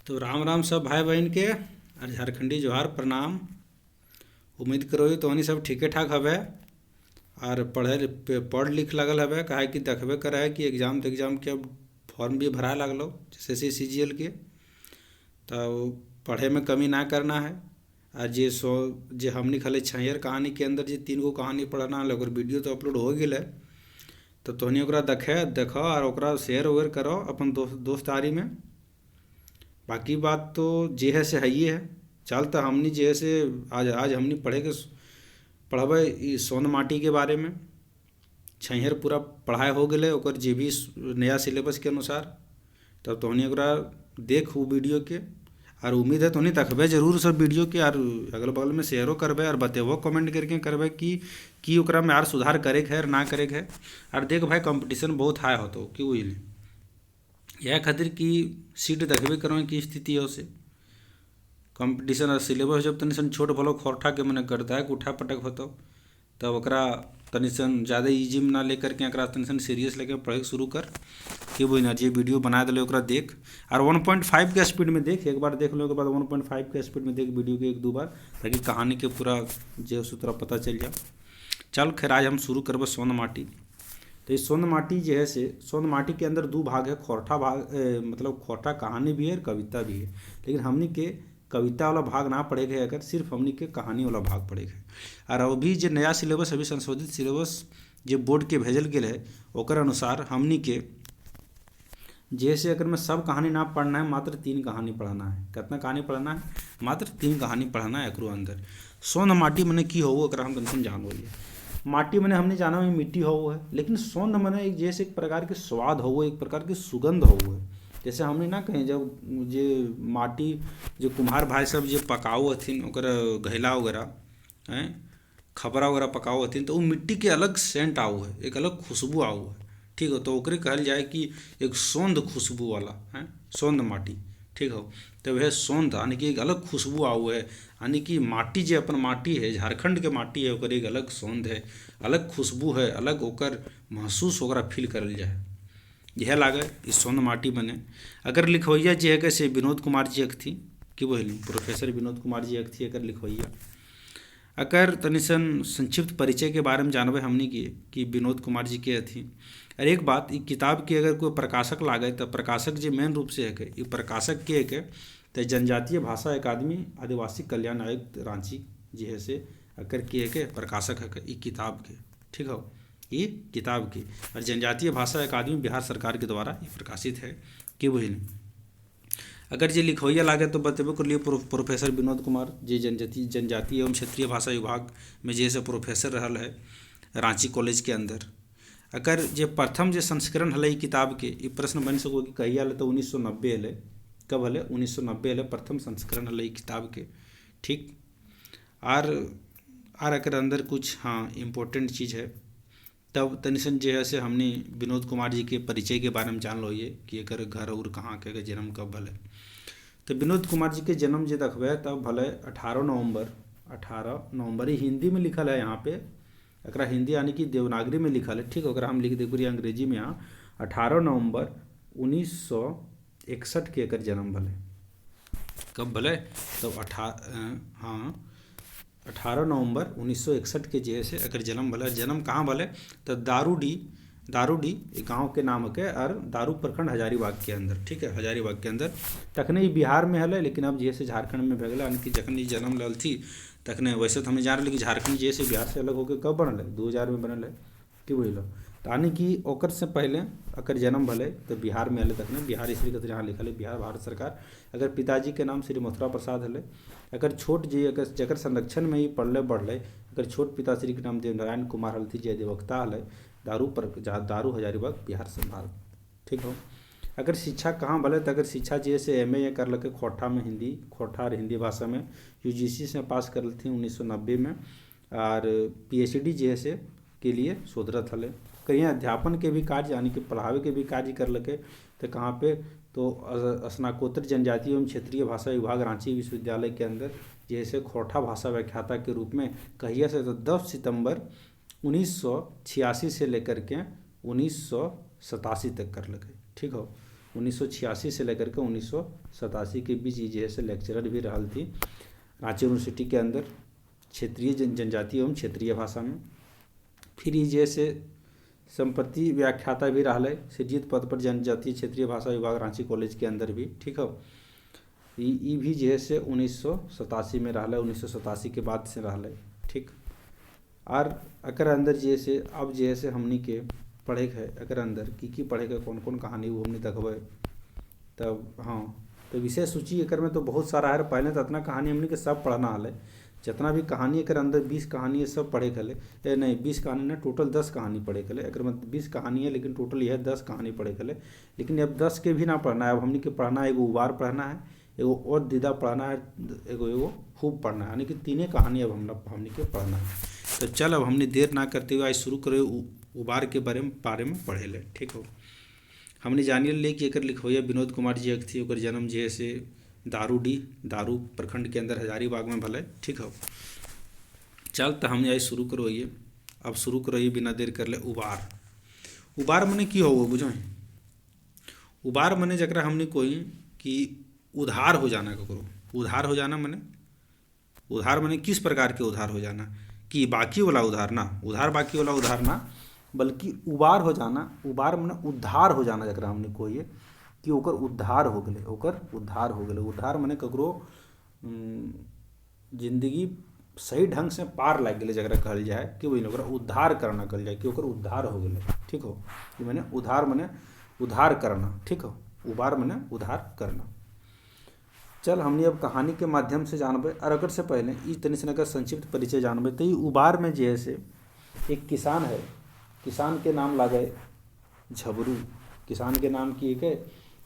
तो राम राम सब भाई बहन के और झारखंडी जोहार प्रणाम। उम्मीद करो तो हनी सब ठीके ठाक हवे और पढ़ लिख लगल हवे। काहे कि देखबे करे है कि एग्जाम के अब फॉर्म भी भराए लगलो जैसे CGL के। तो पढ़े में कमी ना करना है। और जे हमनी खाली छैयर कहानी के अंदर जे 3 गो कहानी पढ़ना है ओकर वीडियो तो अपलोड हो गेल है। तो तोहनी ओकरा देखो और ओकरा शेयर वेयर करो अपन दोस्तारी में। बाकी बात तो जे है से हइए है। चल तो हमनी जे है से आज हमनी पढ़बै ई सोन माटी के बारे में। छैहर पूरा पढ़ाई हो गेलै ओकर जे भी नया सिलेबस के अनुसार। तब तोहनी ओकरा देख उ वीडियो के और उम्मीद है तोहनी देखबे जरूर सब वीडियो के और अगल बगल में शेयरो करबे और बतेबो कमेंट करके करबे कि ओकरा में और सुधार करे के है और ना करे के है। और देख भाई कंपटीशन बहुत हाई होतो कि बुझली यह खातिर कि सीट देखबे करो की स्थिति हो से कंपटीशन और सिलेबस जब तनी सन छोट भलो खोरठा के मने करता है उठा पटक होतो तब ओकरा तनी सन ज़्यादा इजी में ना लेकर के एकरा तनी सन सीरियस लेके पढ़े शुरू कर कि बुझना जे वीडियो बना दिले ओकरा देख और 1.5 के स्पीड में देख। एक बार देख लो के बाद 1.5 के स्पीड में देख वीडियो के 1-2 बार ताकि कहानी के पूरा जो सूत्र पता चल जाए। चल खैर आज हम शुरू करबे सोन माटी। तो ये सोन माटी जो है से सोन माटी के अंदर 2 भाग है। खोरठा भाग मतलब खोरठा कहानी भी है और कविता भी है। लेकिन हमनी के कविता वाला भाग ना पढ़ेगे अगर सिर्फ हमनी के कहानी वाला भाग पढ़ेगे। और अभी जो नया सिलेबस अभी संशोधित सिलेबस जो बोर्ड के भेजल गेल है ओकर अनुसार हमनी के जैसे अगर में सब कहानी ना पढ़ना है मात्र 3 कहानी पढ़ना है। कितना कहानी पढ़ना है? मात्र 3 कहानी पढ़ना है एकरो अंदर। सोन माटी मने की हो अगर हम कहीं जान होइए। माटी मने हमने जाना है मिट्टी हो है लेकिन सोंध मने एक जैसे एक प्रकार के स्वाद हो एक प्रकार की सुगंध हो है। जैसे हमने ना कहें जब जे माटी जो कुम्हार भाई सब जे पकाओ हथिन ओकर घैला वगैरह हैं खपरा वगैरह पकाओ हथिन तो वो मिट्टी के अलग सेंट आओ है एक अलग खुशबू आओ है। ठीक हो तो ओकरे कहल जाए कि एक सोंध खुशबू वाला है सोंध माटी। ठीक हो तो वह सोंध यानी कि एक अलग खुशबू आओ है यानी कि माटी जो अपन माटी है झारखंड के माटी है ओकर एक अलग सोंध है अलग खुशबू है अलग ओकर महसूस ओकरा फील करल जाए। यह लागे इस सोन माटी बने। अगर लिखवैया जी है कैसे विनोद कुमार जी एक थी कि बोली प्रोफेसर विनोद कुमार जी एक थी अगर लिखवैया। अगर तनिसन संक्षिप्त परिचय के बारे में जानबे हमनी की कि विनोद कुमार जी के थी। और एक बात ई किताब की अगर कोई प्रकाशक लागे तो प्रकाशक जी मेन रूप से है ये प्रकाशक के है तो जनजातीय भाषा अकादमी आदिवासी कल्याण आयुक्त रांची जी है से अकर के है प्रकाशक है ई किताब के। ठीक हो ये किताब की और जनजातीय भाषा अकादमी बिहार सरकार के द्वारा ये प्रकाशित है कि बुझल। अगर जे लिखवैया लागे तो बतेबे कर लिए प्रोफेसर विनोद कुमार जी जनजातीय एवं क्षेत्रीय भाषा विभाग में जैसे प्रोफेसर रहल है रांची कॉलेज के अंदर। अगर जे प्रथम जे संस्करण हल किताब के ये प्रश्न बन सको कि कहिया हल तो 1990 हल। कब हल? 1990 हल प्रथम संस्करण हल किताब के। ठीक और अगर अंदर कुछ हाँ इम्पोर्टेंट चीज़ है तब तनिसन जो है से हमने विनोद कुमार जी के परिचय के बारे में जान लो ये कि एक घर और कहाँ के जन्म कब भले। तो विनोद कुमार जी के जन्म जो देखबे तब भले 18 नवंबर ही हिंदी में लिखल है यहाँ पे। एकरा हिंदी यानी कि देवनागरी में लिखल है। ठीक अगर हम लिख दें अंग्रेजी में यहाँ 18 नवंबर 1961 के एकर जन्म भले। कब भले? तब 18 नवंबर 1961 के जे से अगर जन्म भले। जन्म कहाँ भले? तो दारूडी गांव के नाम के और दारू प्रखंड हजारीबाग के अंदर। ठीक है हजारीबाग के अंदर तखने ही बिहार में हल लेकिन अब जैसे झारखंड में भगल यानी कि जखन ही जन्म लल थी तखने वैसे तो हमें जान रहे कि झारखंड जैसे बिहार से अलग होकर कब बनल है 2000 में बनल है कि बुझल। तो यानी कि ओकर से पहले अगर जन्म भले तो बिहार में हल तखने बिहार इसलिए कहते यहाँ लिखल है बिहार भारत सरकार। अगर पिताजी के नाम श्री मथुरा प्रसाद हल। अगर छोट जी अगर जकर संरक्षण में ही पढ़ले बढ़ले अगर छोट पिताश्री के नाम देवनारायण कुमार हल थी जय देवक्ता हल दारू हजारीबाग बिहार से भारत। ठीक हो अगर शिक्षा कहाँ भले तो अगर शिक्षा जी से MA कर लगे खोरठा में खोरठा और हिंदी भाषा में UGC से पास कर थी 1990 में। और PhD जी से के लिए शोधरत हले। कहीं अध्यापन के भी कार्य यानी कि पढ़ावे के भी कार्य कर लगे तो कहाँ पे तो स्नाकोत्तर जनजातीय एवं क्षेत्रीय भाषा विभाग रांची विश्वविद्यालय के अंदर जैसे खोरठा भाषा व्याख्याता के रूप में कहिया से तो 10 सितंबर 1986 से लेकर के 1987 तक कर लगे। ठीक हो 1986 से लेकर के 1987 के बीच ये जे से लेक्चरर भी रहल थी रांची यूनिवर्सिटी के अंदर क्षेत्रीय जनजातीय एवं क्षेत्रीय भाषा में। फिर ये जे से संपत्ति व्याख्याता भी रहा सृजित पद पर जनजातीय क्षेत्रीय भाषा विभाग रांची कॉलेज के अंदर भी, ठीक है। ये भी जे से 1987 में रहा, 1987 के बाद से रहा, ठीक। और अकर अंदर जे से अब जे से हमनी के पढ़े है अकर अंदर की पढ़े के कौन कौन कहानी वो हमने देखब तब। हाँ, तो विषय सूची एक में तो बहुत सारा है। पहले तो इतना कहानी हमने के सब पढ़ना हाल है, जितना भी कहानी एक अंदर 20 कहानी है सब पढ़े खले। नहीं 20 कहानी ना, टोटल 10 कहानी पढ़े खले। एक मतलब 20 कहानी है लेकिन टोटल यह 10 कहानी पढ़े खले। लेकिन अब 10 के भी ना पढ़ना है, अब हमने के पढ़ना है एगो उबार पढ़ना है, एगो और दीदा पढ़ना है, एगो खूब पढ़ना है, यानी कि तीनों कहानी अब हमने के पढ़ना है। तो चल अब हमने देर ना करते हुए आज शुरू करे उबार के बारे में पढ़े ले, ठीक हो। हमने जानिए ले कि एक लिखवैया विनोद कुमार जी थी, और जन्म जे से दारू प्रखंड के अंदर हजारीबाग में भले, ठीक हो। चल तो हमने आज शुरू करो ये, अब शुरू करो ये बिना देर कर ले उबार मने की हो बुझो। उबार मने जकरा हमने कोई कि उधार हो जाना ककरो, उधार हो जाना मने उधार मने किस प्रकार के उधार हो जाना, कि बाकी वाला उधार ना, उधार बाकी वाला उधार ना, बल्कि उबार हो जाना। उबार मने उद्धार हो जाना जकरा हमने कोई कि ओकर उद्धार हो गए, उद्धार मने ककरो जिंदगी सही ढंग से पार लग गए जकरा कहल जाए कि वही ओकरा उद्धार करना कहल जाए कि ओकर उद्धार हो गए, ठीक हो। कि मने उधार करना, ठीक हो। उबार मने उधार करना। चल हमने अब कहानी के माध्यम से जानबे, और अगर से पहले इस तनी से अगर संक्षिप्त परिचय जानबे तो ये उबार में जे से एक किसान है, किसान के नाम लागे झबरू, किसान के नाम की है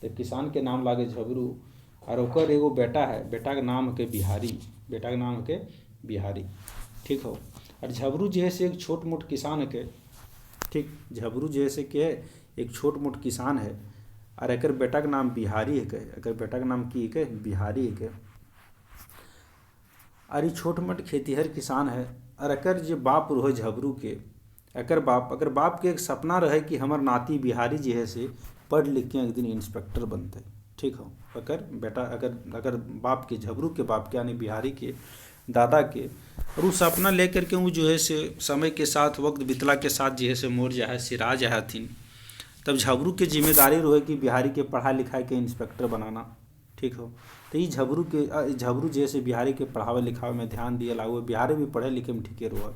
तो किसान के नाम लागे झबरू, और ओकर एगो बेटा है, बेटा के नाम है बिहारी, ठीक हो। और झबरू जे से एक छोट मोट किसान है, ठीक। झबरू जे से के एक छोट मोट किसान है, और एक बेटा के नाम बिहारी है, एक बेटा के नाम की है बिहारी है। और ये छोट मोट खेतीहर किसान है, और एकर जो बाप रहे झबरू के, एकर बाप के एक सपना रहे कि हमर नाती बिहारी जी है से पढ़ लिख के एक दिन इंस्पेक्टर बनते, ठीक हो। अगर बेटा अगर बाप के, झबरू के बाप के यानी बिहारी के दादा के, और वो सपना लेकर के वो जो है से समय के साथ वक्त बितला के साथ जो है से मोर जा है सिरा जा हथिन। तब झबरू के जिम्मेदारी रहे कि बिहारी के पढ़ा लिखा के इंस्पेक्टर बनाना, ठीक हो। तो ये झबरू जैसे बिहारी के पढ़ावे लिखावे में ध्यान दिए लागू, बिहारी भी पढ़े लिखे में ठीके रहो।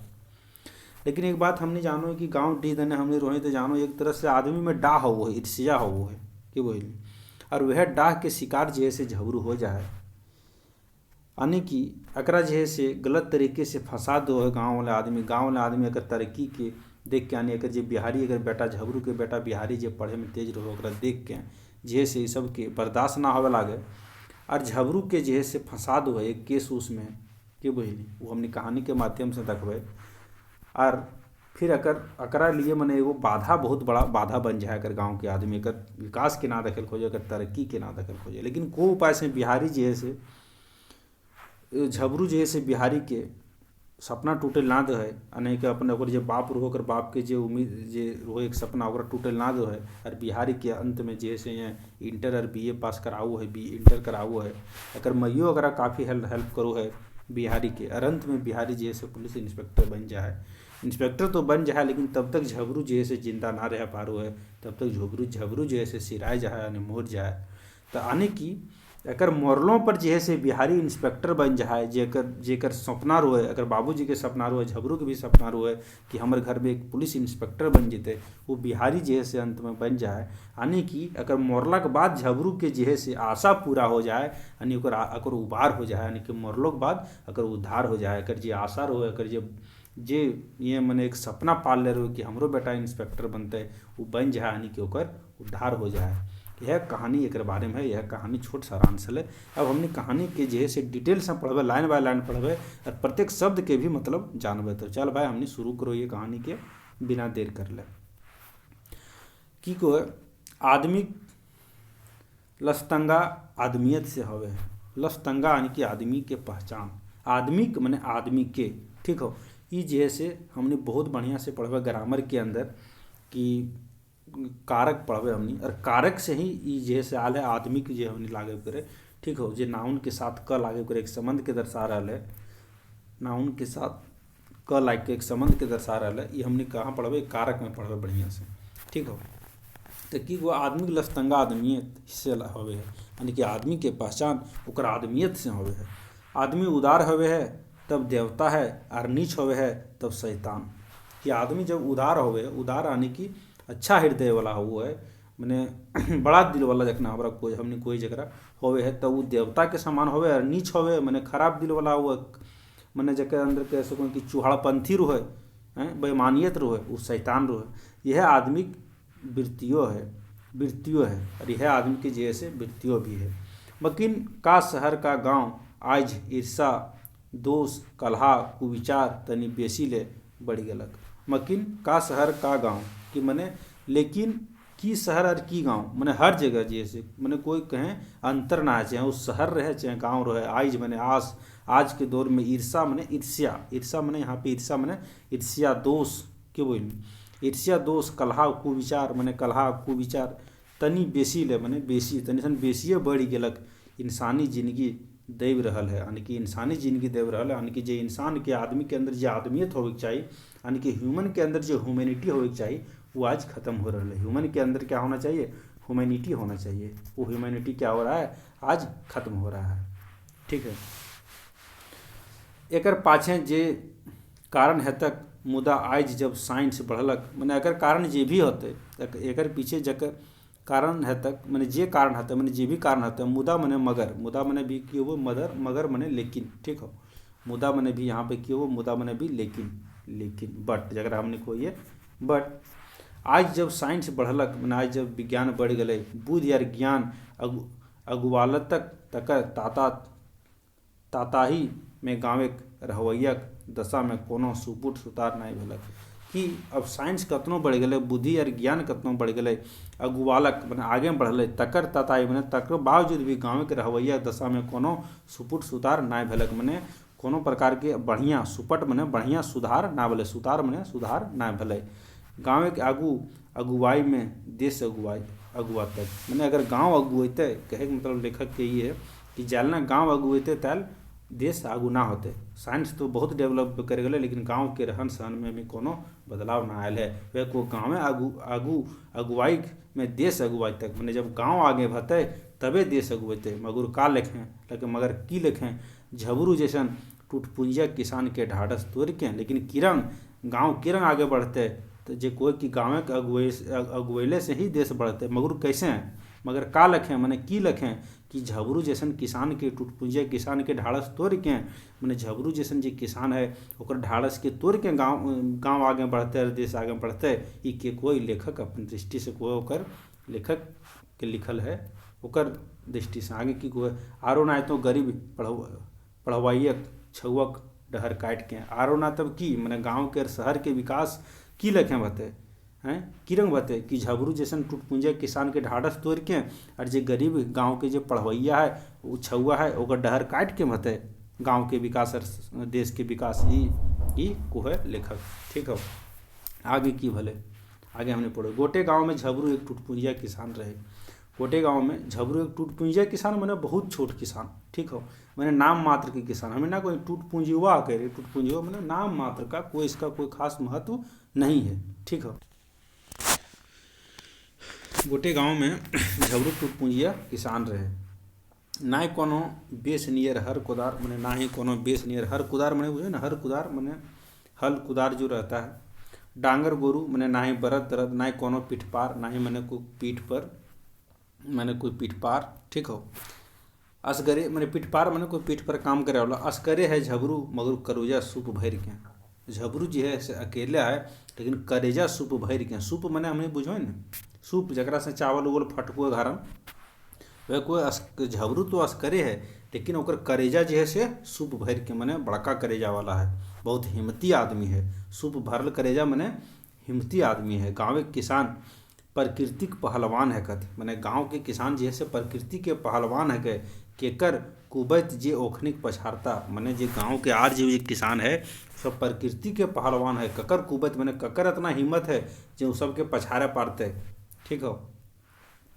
लेकिन एक बात हमने जानो कि गांव डी दने हमने रोहे तो जानो एक तरह से आदमी में डाह हो वो है, ईर्ष्या हो वो है कि वही, और वह डाह के शिकार जैसे झबरू हो जाए, यानी कि अकरा जैसे गलत तरीके से फंसा दो है गाँव वाले आदमी अगर तरक्की के देख के, यानी अगर जे बिहारी अगर बेटा झबरू के बेटा बिहारी जे पढ़े में तेज रहो ओकरा देख के जे से सब के बर्दाश्त ना होवे लागे, और झबरू के जे से फंसा दो है एक केस उसमें कि बहिली, वो हमने कहानी के माध्यम से देखबे। और फिर अकरा लिए मने एगो बाधा, बहुत बड़ा बाधा बन जाए अगर गाँव के आदमी अगर विकास के ना देखल खोजे, अगर तरक्की के ना देखल खोजे। लेकिन को उपाय से बिहारी जे से झबरू जे से बिहारी के सपना टूटे ना दो है, यानी कि अपने ओकर जे बाप रहो ओकर बाप के जे उम्मीद जे रहो एक सपना ओकरा टूटे ना दो है। और बिहारी के अंत में जे से इंटर और बीए पास कराओ है, इंटर कराओ है, अगर मैयो अगर काफ़ी हेल्प करो है बिहारी के, और अंत में बिहारी जे से पुलिस इंस्पेक्टर बन जाए। इंस्पेक्टर तो बन जाए लेकिन तब तक झबरू जे से जिंदा ना रह पारो है, तब तक झबरू जे से सिराय जाए यानी मोर जाए। तो यानी कि एकर मोरलों पर जे है से बिहारी इंस्पेक्टर बन जाए, जेकर सपना रोए, अगर बाबूजी के सपना रोए, झबरू के भी सपना रोए कि हमर घर में एक पुलिस इंस्पेक्टर बन जेते, वो बिहारी जे है से अंत में बन जाए। यानी कि अगर मोरला के बाद झबरू के जे है से आशा पूरा हो जाए, यानी अगर उबार हो जाए, यानी कि मोरलों के बाद अगर उद्धार हो जाए, अगर जे आशा रोए, अगर जे ये मैंने एक सपना पाल ले रहे कि हमरो बेटा इंस्पेक्टर बनते, वो बन जाए, यानी कि ओकर उद्धार हो जाए। यह कहानी एक बारे में है, यह कहानी छोट सारांश है। अब हमने कहानी के जे से डिटेल से पढ़बे, लाइन बाय लाइन पढ़बे, और प्रत्येक शब्द के भी मतलब जानबे। तो चल भाई हमने शुरू करो ये कहानी के बिना देर कर ले। की को आदमी लस्तंगा आदमियत से हवे, लस्तंगा यानी कि आदमी के पहचान, आदमी माने आदमी के, ठीक हो। ये जे से हमने बहुत बढ़िया से पढ़बे ग्रामर के अंदर कि कारक पढ़बे हमनी, और कारक से ही ई जे से आल है आदमी के जे हमनी लागे करे, ठीक हो। जे नाउन के साथ क लागे करे एक संबंध के दर्शा रहा है, नाउन के साथ क लाग के एक संबंध के दर्शा रहा है, ये हमनी कहाँ पढ़बे, कारक में पढ़बे बढ़िया से, ठीक हो। तो कि वो आदमी के लस्तंगा आदमियत से होवे है, यानी कि आदमी के पहचान ओकर आदमियत से होवे है। आदमी उदार होवे है तब देवता है, और नीच होवे है तब शैतान। कि आदमी जब उदार होवे, उदार यानी कि अच्छा हृदय वाला हुआ है, मैंने बड़ा दिल वाला जखना हमारा कोई हमने कोई जगह होवे है, तब वो देवता के समान होवे। और नीच होवे मैंने खराब दिल वाला हुआ, मैंने जगह अंदर कह सको कि चूहाड़पंथी रोहे, बेईमानियत रोहे, वो शैतान रोहे। यह आदमी वृत्तियों है, और यह आदमी के जैसे वृत्तियों भी है। मकिन का शहर का गांव आज ईर्षा दोष कलहा कुविचार तनी बेसी ले बढ़ गलक। मकिन का शहर का गांव कि मने लेकिन की शहर और की गांव मने हर जगह जैसे मने कोई कहें अंतर ना है, चाहे वो शहर रहे चाहे गांव रहे। आज मने आज के दौर में ईर्षा मने ईर्ष्या मने यहाँ पे ईर्षा मने ईर्ष्या दोष के बोली, ईर्ष्या दोष कलहा कुविचार मने कलहा कुविचार तनी बेसी ले मने बेसी तनी सन बेसिए बढ़ गलक। इंसानी जिंदगी दैव रहल है, यानी कि इंसानी जिंदगी दैव रहल है, यानी कि जे इंसान के आदमी के अंदर जो आदमियत होवे के चाहिए, यानी कि ह्यूमन के अंदर जो ह्यूमैनिटी होवे के चाहिए, वो आज खत्म हो रहा है। ह्यूमन के अंदर क्या होना चाहिए, ह्यूमैनिटी होना चाहिए। वो ह्यूमैनिटी क्या हो रहा है, आज खत्म हो रहा है, ठीक है। एकर पाछे जे कारण है तक मुदा आज जब साइंस बढ़लक, मैंने अगर कारण जे भी होते एकर पीछे जकर कारण है तक मैंने जे कारण है मैंने जे भी कारण है, मुदा मने मगर, मुदा मने भी क्यों वो मगर मने लेकिन, ठीक हो। मुदा मने भी यहाँ पे क्यों वो, मुदा मने भी लेकिन बट जगह हमने कोई है बट आज जब साइंस बढ़लक, मैंने आज जब विज्ञान बढ़ गए, बुद्धि यार ज्ञान अगुवालत तक ताताही में गाँव रहवैयक दशा में कोनो सुपुट सुतार नहीं भेलक। कि अब साइंस कतनो बढ़ गए, बुद्धि और ज्ञान कतनो बढ़ गए, अगुवालक मैंने आगे बढ़ल तकर ताताई मैंने तकर बावजूद भी गाँव के रहवैया दशा में कोनो सुपुट सुधार नहीं भेलक। मैंने कोनो प्रकार के बढ़िया सुपट मैंने बढ़िया सुधार ना भेले, सुधार मैंने सुधार ना भेले। गाँव के अगुवाई में देश अगुआ तक मैंने अगर गाँव अगुएते, कहे के मतलब लेखक के ये है कि जालना गाँव अगुएते ताल देश आगू ना होते। साइंस तो बहुत डेवलप कर गए, लेकिन गांव के रहन सहन में भी कोनो बदलाव ना आयल है। वह को गाँव में अगुवाई में देश अगुवाई तक मैंने जब गांव आगे बढ़ते तबे देश अगुएते। मगर का लेखें मगर की लेखें झबरू जैसन टूटपुंजिया किसान के ढाढ़स तोड़ के, लेकिन किरण आगे बढ़ते तो जे कोई कि गाँव के अगुएले से ही देश बढ़ते। मगर कैसे हैं, मगर का लखें मैंने की लखें कि झबरू जैसन किसान के टूटपुंजिया किसान के ढाढ़स तोड़ के, मैंने झबरू जैसन जो किसान है ओकर ढाढ़स के तोड़ के गाँव आगे बढ़ते, देश आगे बढ़ते। ई के कोई लेखक अपन दृष्टि से कोई ओकर लेखक के लिखल है ओकर दृष्टि से आगे की कोई आरो ना तो गरीब पढ़वाइयक छुअक डहर काट के आरो ना तब की मैंने गाँव के शहर के विकास की लखें बते हैं किरंग बते कि झबरू जैसन टूटपुंजिया किसान के ढाढ़स तोड़ के, और जे गरीब गांव के जो पढ़वैया है वो छुआ है ओकर डहर काट के बते गांव के विकास और देश के विकास। ई को है लेखक, ठीक है। आगे की भले आगे हमने पढ़ो। गोटे गांव में झबरू एक टूटपुंजिया किसान रहे। गोटे गांव में झबरू एक टूटपुंजिया किसान मैंने बहुत छोट किसान, ठीक हो, मैंने नाम मात्र के किसान, हमें ना कोई टूटपुंजिया कह रहे, टूटपुंजिया मैंने नाम मात्र का, कोई इसका कोई खास महत्व नहीं है, ठीक हो। गोटे गांव में झबरू टूटपुंजिया किसान रहे। ना ही कोनो बेस नियर हर कुदार मैंने ना ही कोनो बेस नियर हर कुदार मैंने बुझे ना, हर कुदार मैंने हल कुदार जो रहता है, डांगर गोरू मैंने ना ही बरद दरद, ना ही कोनो पीठ पार, ना ही मैंने कोई पीठ पर मैंने कोई पीठ पार, ठीक हो। असगरे मैंने पीठ पार मैंने कोई पीठ पर काम करे वाला। असकरे है झबरू मगर करोजा सूप भर के। झबरू जी है से अकेला है लेकिन करेजा सूप भर के। सूप मैंने हमें बुझो ना, सूप जरा से चावल उवल फटको घरम, वह कोई झबरू तो असकरे है लेकिन ओकर करेजा जो है से सूप भर के मैंने बड़का करेजा वाला है, बहुत हिम्मती आदमी है। सूप भरल करेजा मैंने हिम्मती आदमी है। गाँव के किसान प्रकृतिक पहलवान है कथ, मैंने गाँव के किसान जो है से प्रकृति के पहलवान है गए केकर कुबैत जे ओखनिक पछाड़ता। मैंने जे गाँव के आर जो किसान है सब प्रकृति के पहलवान है, ककर कुबैत मैंने ककर इतना हिम्मत है जो सबके पछाड़े पारते। ठीक हो।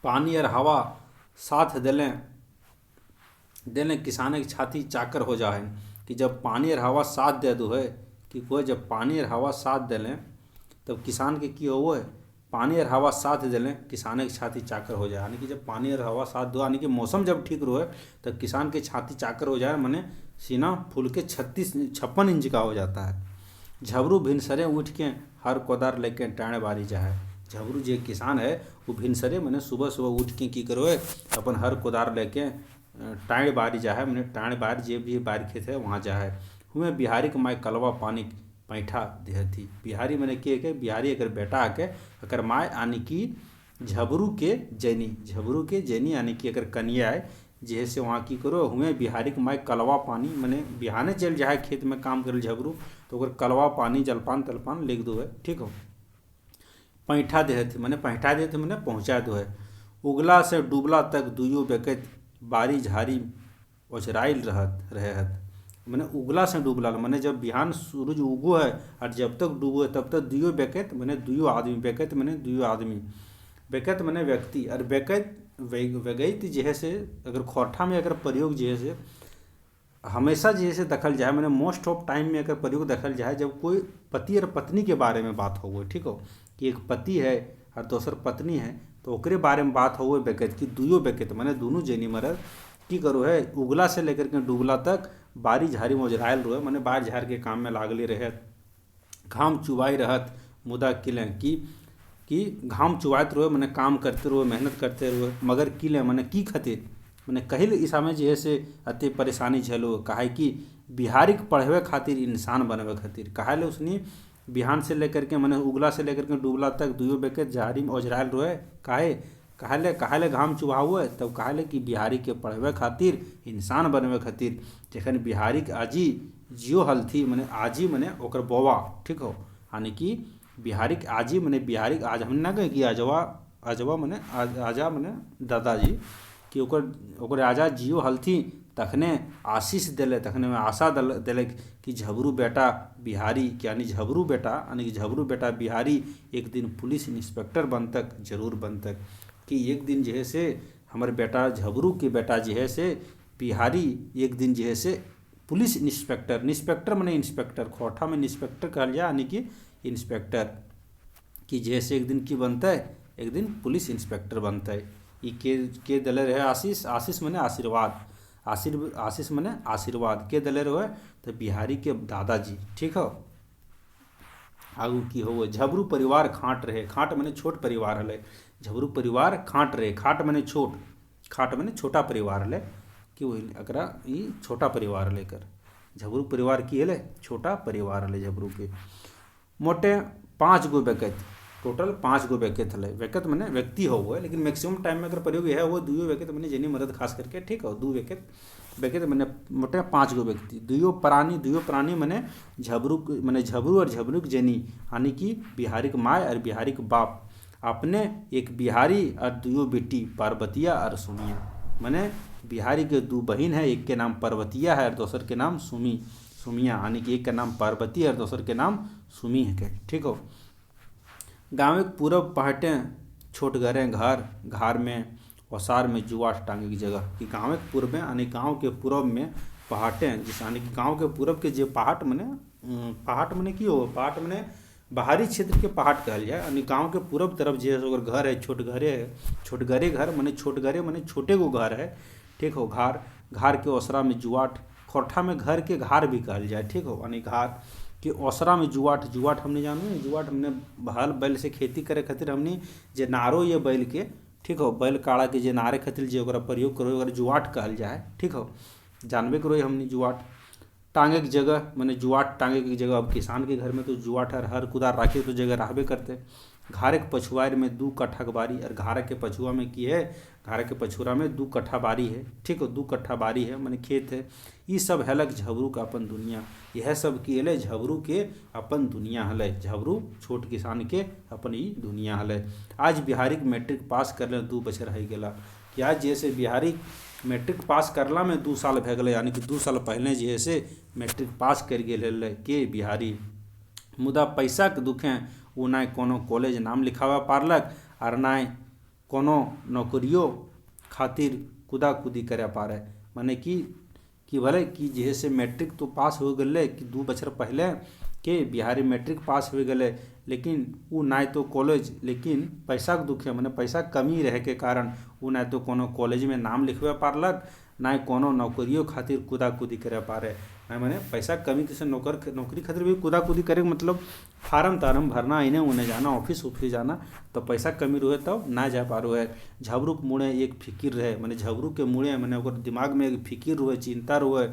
पानी और हवा साथ देले किसान की छाती चाकर हो जा है। कि जब पानी और हवा साथ दे दो है कि कोई जब पानी और हवा साथ देलें तब किसान के की हो है, पानी और हवा साथ देलें किसान की छाती चाकर हो जाए। यानी कि जब पानी और हवा साथ दो यानी कि मौसम जब ठीक रहे तब किसान की छाती चाकर हो जाए, माने सीना फूल के 56 इंच का हो जाता है। झबरू भिनसरे उठ के हर कोदार लेके टाण बारी जाए। झबरू जो किसान है वो भिनसरे मैंने सुबह सुबह उठ के की करो है अपन हर कोदार लेके टाण बारी जाए, मैंने टाण बार जे भी बारी खेत है वहाँ जाए। हुए बिहारी के माए कलवा पानी पैठा देहती। बिहारी मैंने के बिहारी अगर बेटा आके अगर माए यानी कि झबरू के जैनी यानी कि अगर कनिया है जैसे वहाँ की करो हुए बिहारी के माए कलवा पानी मैंने बिहाने चल जाए खेत में काम कर झबरू तो अगर कलवा पानी जलपान तलपान लिख दो है, ठीक हो। पैठा देहती मैंने पैठा देते मैंने पहुँचा दो है। उगला से डूबला तक दुइयो बेकत बारी झारी ओझराइल रहत। मैंने उगला से डूबला मैंने जब बिहान सूरज उगो है और जब तक डूबो है तब तक दुइयो बेकत मैंने दुइयो आदमी बेकत मैंने दुइयो आदमी बेकत मैंने व्यक्ति और बेकत वेगैत जैसे अगर खोरठा में अगर प्रयोग जैसे हमेशा जैसे दखल जाए मैंने मोस्ट ऑफ टाइम में अगर प्रयोग दखल जाए जब कोई पति और पत्नी के बारे में बात हो, ठीक हो। कि एक पति है और दूसर पत्नी है तो ओकरे बारे में बात हो बेकत कि दुइयो बेकत मैंने दोनों जनी मरद की करो है उगला से लेकर के डूबला तक बारी झारी मोजरायल रहे मैंने बार झार के काम में लागले रहे। घाम चुबाई रहत मुदा किलें कि घाम चुबाइत रहे मैंने काम करते रहे मेहनत करते रहे मगर किलें मैंने की खातिर मैंने कहिल ईसा में जे से अति परेशानी झेलो काहे कि बिहारी के पढ़वे खातिर इंसान बनवे खातिर काहे ले उसने बिहान से लेकर के मैंने उगला से लेकर के डूबला तक दुइयो बेके झारी में ओझरायल रहे काहे ले घाम चुबाओ है तब काहे ले कि बिहारी के पढ़वे खातिर इंसान बनवे खातिर जखन बिहारी के आजी जियो हलथी मैंने आजी मैंने ओकर बौवा, ठीक हो। यानी कि बिहारी के आजी मैंने बिहारी आज हम ना कहे कि आजवा मैंने आजा मैंने दादाजी कि ओकर आजा जियो हलथी तखने आशीष दिले तखने में आशा दिले कि झबरू बेटा बिहारी यानी झबरू बेटा बिहारी एक दिन पुलिस इंस्पेक्टर बनतक जरूर बनतक। कि एक दिन जो है से हमारे बेटा झबरू के बेटा जो है से बिहारी एक दिन जो है से पुलिस इंस्पेक्टर मैंने इंस्पेक्टर खोरठा में इंस्पेक्टर कहल जाए यानी कि इंस्पेक्टर कि जैसे एक दिन की बनता है एक दिन पुलिस इंस्पेक्टर बनता है। ये के दले रहे आशीष मैंने आशीष मैंने आशीर्वाद के दले रहे तो बिहारी के दादाजी, ठीक हो। आगू की हो झबरू परिवार खाट रहे खाट मैंने छोट परिवार हले झबरू परिवार खाट रहे खाट मैंने छोटा परिवार हले कि वही अकरा ये छोटा परिवार लेकर झबरू परिवार की हले छोटा परिवार हले झबरू के मोटे 5 गो बेकत टोटल 5 गो बेकत हले बेकत मैंने व्यक्ति हो है लेकिन मैक्सिमम टाइम में अगर प्रयोग है वो दुइयो बेकत मैंने जनी मदद खास करके, ठीक हो। दो बेकत मैंने मोटे 5 गो व्यक्ति दुइयो प्राणी मैंने झबरू और झबरू के जनी यानी कि बिहारी के माए और बिहारी के बाप अपने एक बिहारी और दुइयो बेटी पार्वतिया और सुमिया मैंने बिहारी के 2 बहन है एक के नाम पार्वतिया है और दूसर के नाम सुमिया यानी कि एक का नाम पार्वती है और दूसर के नाम सुमी है, ठीक हो। गाँव के पूरब पहाटे छोट घरे घर में ओसार में जुआट टांगे की जगह कि गाँव के पूर्व में यानी गाँव के पूरब में पहाटे हैं जिस यानी कि गाँव के पूरब के जो पहाट मने की हो पहाट मने बाहरी क्षेत्र के पहाट कहल जाए यानी गाँव के पूरब तरफ जो अगर घर है छोटघरे घर मने छोटे गो घर है, ठीक हो। घर के ओसरा में जुआट खोरठा में घर के घार भी कहल जाए, ठीक हो। यानी घर कि ओसरा में जुआट हमने जानो जुआट हमने हल बैल से खेती करे खातिर हमने जे नारो ये बैल के, ठीक हो। बैल काड़ा के जे नारे खातिर जे ओकरा प्रयोग करो ओकरा जुआट कहल जाए, ठीक हो। जानबे करो हमने जुआट टांगे की जगह मैंने जुआट टांगे की जगह अब किसान के घर में तो जुआट हर कुदार राखे तो जगह रहबे करते। घारे के पछुआर में 2 कट्ठा के बारी और घारे के पछुआ में की है घारे के पछुरा में 2 कट्ठा बारी है, ठीक हो। 2 कट्ठा बारी है मैंने खेत है। ये सब हेलक झबरू का अपन दुनिया यह सब की हले झबरू के अपन दुनिया हले झबरू छोट किसान के अपन ही दुनिया हले। आज बिहारी के मैट्रिक पास करले 2 बछर रह गला कि आज जैसे बिहारी मैट्रिक पास करला में 2 साल भे गए यानी कि 2 साल पहले जैसे मैट्रिक पास कर गए के बिहारी मुदा पैसा के दुखे वो ना कोनो कॉलेज नाम लिखावा पारलक और ना कोनो नौकरियों खातिर कूदा कूदी करे पारे। माने कि भले कि जैसे मैट्रिक तो पास हो गए कि 2 बछर पहले के बिहारी मैट्रिक पास हो गए, लेकिन वो ना तो कॉलेज, लेकिन पैसा के दुखे मैंने पैसा कमी रहे के कारण वो ना तो कोनो कॉलेज में नाम लिखवा पारलक, ना कोनो नौकरियों खातिर कूदा कूदी करे पारे। ना मैंने पैसा कमी से नौकरी खातिर भी कूदा कूदी करे मतलब फार्म तारम भरना, इन्हें उन्हें जाना, ऑफिस ऑफिस जाना, तो पैसा कमी रहे तब ना जा पा रहे। झबरू के मुड़े एक फिकिर रहे, मैंने झबरू के मुड़े मैंने दिमाग में एक फिकिर रहे, चिंता रहे,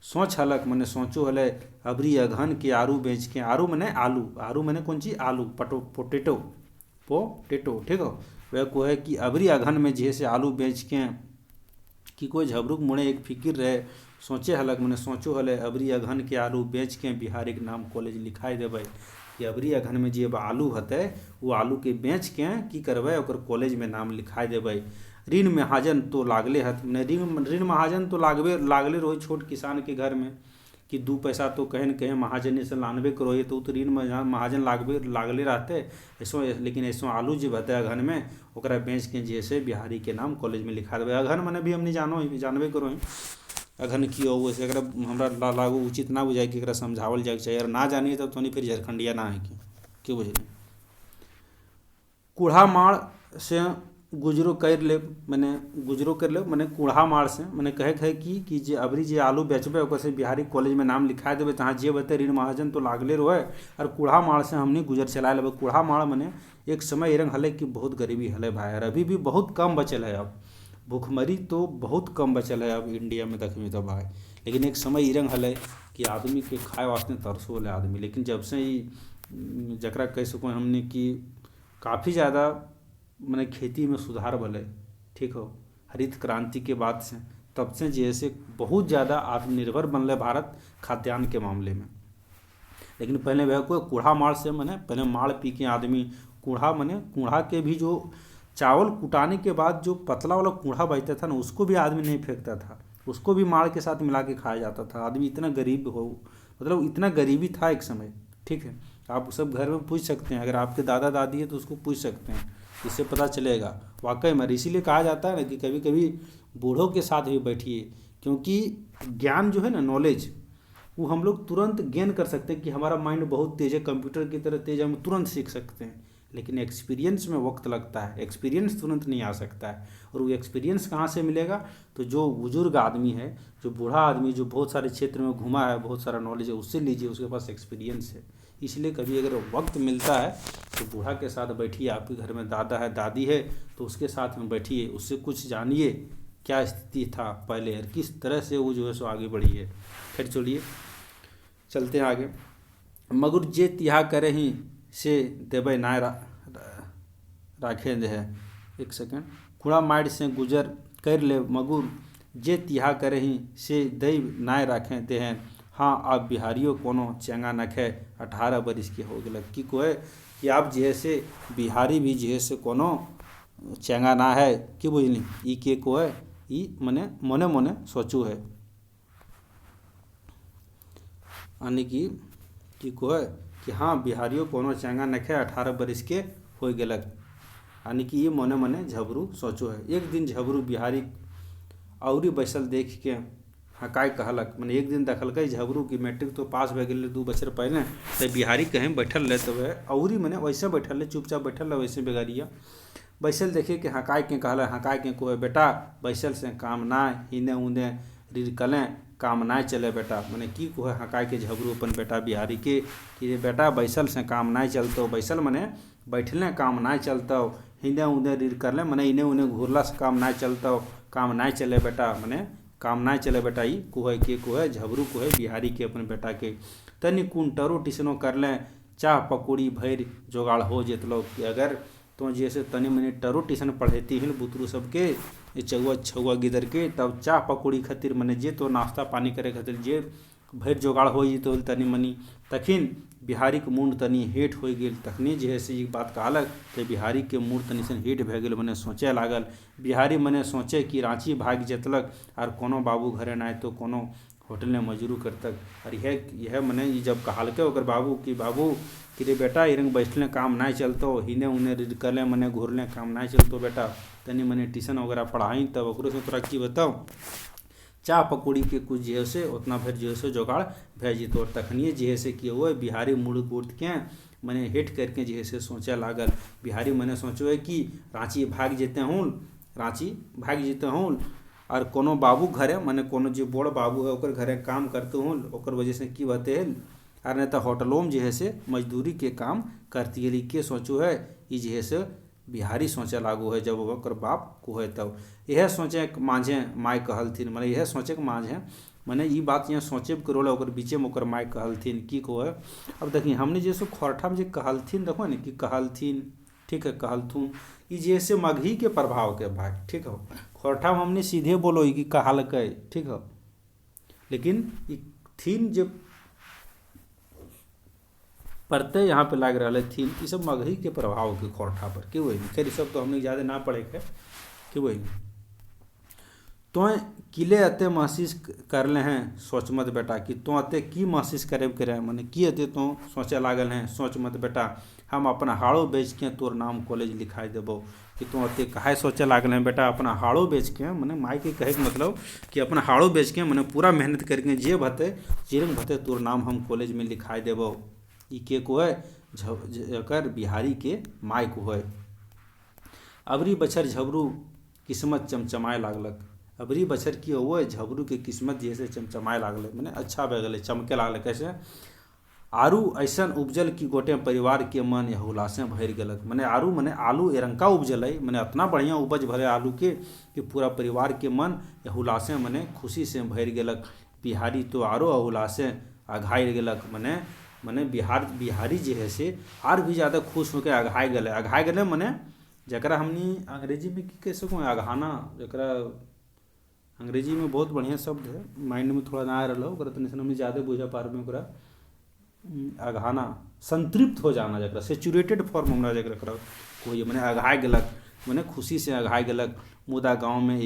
सोच हलक मैंने सोचो हले अबरी अघन के आरू बेच के, आरू मैंने आलू, आरू मैंने कौन चीज आलू, पोटेटो, ठीक हो। वह को है कि अबरी अघन में जैसे आलू बेच के कि कोई झबरू के मुड़े एक फिकिर रहे, सोचे हलक मैंने सोचो हले अबरी अघन के आलू बेच के बिहारी के नाम कॉलेज लिखाई देवे। कि अबरी अघन में जे आलू हते वो आलू के बेच के की करवे ओकर कॉलेज में नाम लिखाई देवे। ऋण महाजन तो लागले हत, ऋण महाजन तो लागले रहो छोट किसान के घर में कि 2 पैसा तो कहीं न कहीं महाजन से लानबे करो, तो ऋण महाजन लागले रहते ऐसो। लेकिन ऐसो आलू जो बते अघन में ओकरा बेच के जैसे बिहारी के नाम कॉलेज में लिखा देवे। अघन मैंने भी हमने जानबे करो अघन की हो, वैसे हमरा लागू उचित ना बुझाए कि समझावल जाए चाहिए, अगर ना जानिए तब तो फिर झारखंडिया ना है कि बुझे। कूढ़ा माड़ से गुजरो कर ले मैंने कूढ़ा माड़ से मैंने कहे कि जे अबरी जे आलू बेचबे ओकर से बिहारी कॉलेज में नाम लिखा देवे, तहाँ जे बते ऋण महाजन तो लागले रहे। और कूढ़ा माड़ से हमने गुजर चला लेवे। कूढ़ा माड़ मैंने एक समय एरंग हले कि बहुत गरीबी हले भाई, और अभी भी बहुत कम बचल है। अब भूखमरी तो बहुत कम बचल है अब इंडिया में देखिए तो भाई, लेकिन एक समय इरंग हले कि आदमी के खाए वास्ते तरसो वाले आदमी। लेकिन जब से ही जकरा कह सको हमने कि काफ़ी ज़्यादा मैंने खेती में सुधार भले, ठीक हो, हरित क्रांति के बाद से तब से जैसे बहुत ज़्यादा आत्मनिर्भर बनले भारत खाद्यान्न के मामले में। लेकिन पहले वह कोई कूढ़ा माड़ से मैंने पहले माड़ पी के आदमी कूढ़ा के भी जो चावल कुटाने के बाद जो पतला वाला कूढ़ा बचता था ना, उसको भी आदमी नहीं फेंकता था, उसको भी माड़ के साथ मिला के खाया जाता था। आदमी इतना गरीब हो, मतलब इतना गरीबी था एक समय, ठीक है। आप सब घर में पूछ सकते हैं, अगर आपके दादा दादी है तो उसको पूछ सकते हैं, इससे पता चलेगा वाकई में। इसीलिए कहा जाता है ना कि कभी कभी बूढ़ों के साथ भी बैठिए, क्योंकि ज्ञान जो है ना, नॉलेज, वो हम लोग तुरंत गेन कर सकते हैं कि हमारा माइंड बहुत तेज है, कंप्यूटर की तरह तेज, हम तुरंत सीख सकते हैं। लेकिन एक्सपीरियंस में वक्त लगता है, एक्सपीरियंस तुरंत नहीं आ सकता है। और वो एक्सपीरियंस कहाँ से मिलेगा? तो जो बुजुर्ग आदमी है, जो बूढ़ा आदमी, जो बहुत सारे क्षेत्र में घुमा है, बहुत सारा नॉलेज है, उससे लीजिए, उसके पास एक्सपीरियंस है। इसलिए कभी अगर वक्त मिलता है तो बूढ़ा के साथ बैठिए। आपके घर में दादा है, दादी है, तो उसके साथ में बैठिए, उससे कुछ जानिए क्या स्थिति था पहले और किस तरह से वो जो है सो आगे बढ़ी है। फिर चलिए चलते हैं आगे। मगर जे तिहा करे ही से देवे नाय राखे दे है। एक सेकेंड। कूड़ा माइड से गुजर कर ले मगुर जे तिहा करे ही से दैव नाय राखे दे हैं। हाँ, आप बिहारियों कोनो चेंगा नखे 18 बरिस के हो गए कि कोई कि आप जैसे बिहारी भी जैसे कोनो चेंगा ना है कि बुझली ई के को है ई मने मोने मोने सोचू है, यानी कि कोई कि हाँ बिहारियों कोनो चेंगा नखे 18 बरिस के हो गलक, यानी कि ये मोने मोने झबरू सोचो है। एक दिन झबरू बिहारी औरी बैसल देख के हकाय कहलक, मैंने एक दिन देखलक झबरू की मैट्रिक तो पास भे गए 2 बछर पहले, तो बिहारी कहीं बैठल रहे, तो वह औरी मैंने वैसे बैठल रहे, चुपचाप बैठल रहे वैसे बेगारिया बैसल देखे कि हकाय के कहल, हकाय के कोई बेटा बैसल से काम ना हिंदे ऊंदे रिकलें काम ना चले बेटा, मैंने की को है हकाय के झबरू अपन बेटा बिहारी के कि बेटा बैसल से काम ना चलतो, बैसल मैंने बैठले काम ना चलता, हिंदे ऊंदे रीढ़ कर ले मैंने इन्हें उन्हें घूरला से काम ना चलता, काम ना चले बेटा, मैंने काम ना चले बेटा। ई कुह के कुह झबरू कुह बिहारी के अपन बेटा के तनि कुंटरो टिसनो कर लें चाह पकौड़ी भैर जोगाड़ हो जेतलो कि अगर तो जैसे तनि मनि टरो टिसन पढ़ेती हिल बुतरू सबके चौआ छुआ गिदर के, तब चाह पकौड़ी खातिर मने जे तो नाश्ता पानी करे खातिर जे भैर जोगाड़ हो तो तनि मनि तखिन बिहारी के मुंड तनि हेठ हो गेल, तखनी जे है से एक बात कहलक तो बिहारी के मुंड तनि सन हेठ भे गेल, मने सोचे लागल। बिहारी मने सोचे कि रांची भाग जेतलक और कोनो बाबू घरे ना तो कोनो होटल में मजूरी करतक। और यह मने जब कहलके ओकर बाबू कि रे बेटा इरंग बैठले काम नहीं चलतो, हिने उने करले मने घूरले काम नहीं चलतो बेटा, तनी मने ट्यूशन वगैरह पढ़ाई। तब ओकरो से तोरा की बताओ चाह पकौड़ी के कुछ जे है से उतना फिर जो है से जोगाड़ भेजी। तो तखनिए जे है से कि हुआ बिहारी मुड़ उठ के मने हेट करके जे है से सोचे लागल। बिहारी मने सोचो है कि रांची भाग जेते हूँ और कोनो बाबू घरे मने कोनो जो बड़ बाबू है ओकर घरे काम करते हूँ, ओकर वजह से की बते और नहीं तो होटलों में जे है से मजदूरी के काम करती है। के सोचो है ये जे है से बिहारी सोचे लागू है जब ओकर बाप को है तब यह सोचे मांझे माय कहलथिन, मने यह सोचे मांझे मने ये बात यहाँ सोचे के रोल ओकर बीचे में ओकर माय कहलथिन की को है। अब देखिए हमने जैसे खोरठा में जो कहलथिन देखो ना कि कहलथिन, ठीक है, कहलथुन ये जैसे मगही के प्रभाव के भाग, ठीक है। खोरठा में हमने सीधे बोलो कि कहलक, ठीक है, लेकिन ये थीन जब प्रत्यय यहाँ पे लाग रहा थीन ये सब मगही के प्रभाव के खोरठा पर क्यों वही। खैर सब तो हमने ज़्यादा ना पढ़े के क्यों वही। तो किले अते महसूस कर ले हैं सोच मत बेटा कि तो अते की महसूस करे मने की अते तो सोचे लागल हैं सोच मत बेटा हम अपना हाड़ो बेच के तोर नाम कॉलेज लिखाई देबो। कि तो अते काहे सोचे लागल हैं बेटा अपना हाड़ो बेच के, मने माई के कहे के मतलब कि अपना हाड़ो बेच के मने पूरा मेहनत करके जे भते चिरंग भते तोर नाम हम कॉलेज में लिखाई देबो। ई के को है जकर बिहारी के माई को है। अबरी बछर झबरू किस्मत चमचमाए लागलक। अबरी बछर की हुआ झबरू के किस्मत जैसे चमचमाए लागल, मैंने अच्छा भे गए चमके लागल। कैसे आरू ऐसा उपजल कि गोटे परिवार के मन या हुलासे भर गलक। मैंने आरू मने आलू एरंका उपजल है, मैंने इतना बढ़िया उपज भरे आलू के कि पूरा परिवार के मन या हुलासे मने खुशी से भर गलक। बिहारी तो आरो हुलासे अघाई गलक। मने बिहारी जे है से आर भी ज़्यादा खुश होकर अघाई गले मने जरा हमनी अंग्रेजी में की कह सकूँ अघाना, जरा अंग्रेजी में बहुत बढ़िया शब्द है, माइंड में थोड़ा ना आ रहा हो तनि हमने ज़्यादा बुझा पार में अघाना संतृप्त हो जाना, जरा सेचुरेटेड फॉर्म हमरा जरा कोई मैंने अघाई गलक मैंने खुशी से अघाई गलक। मुदा गाँव में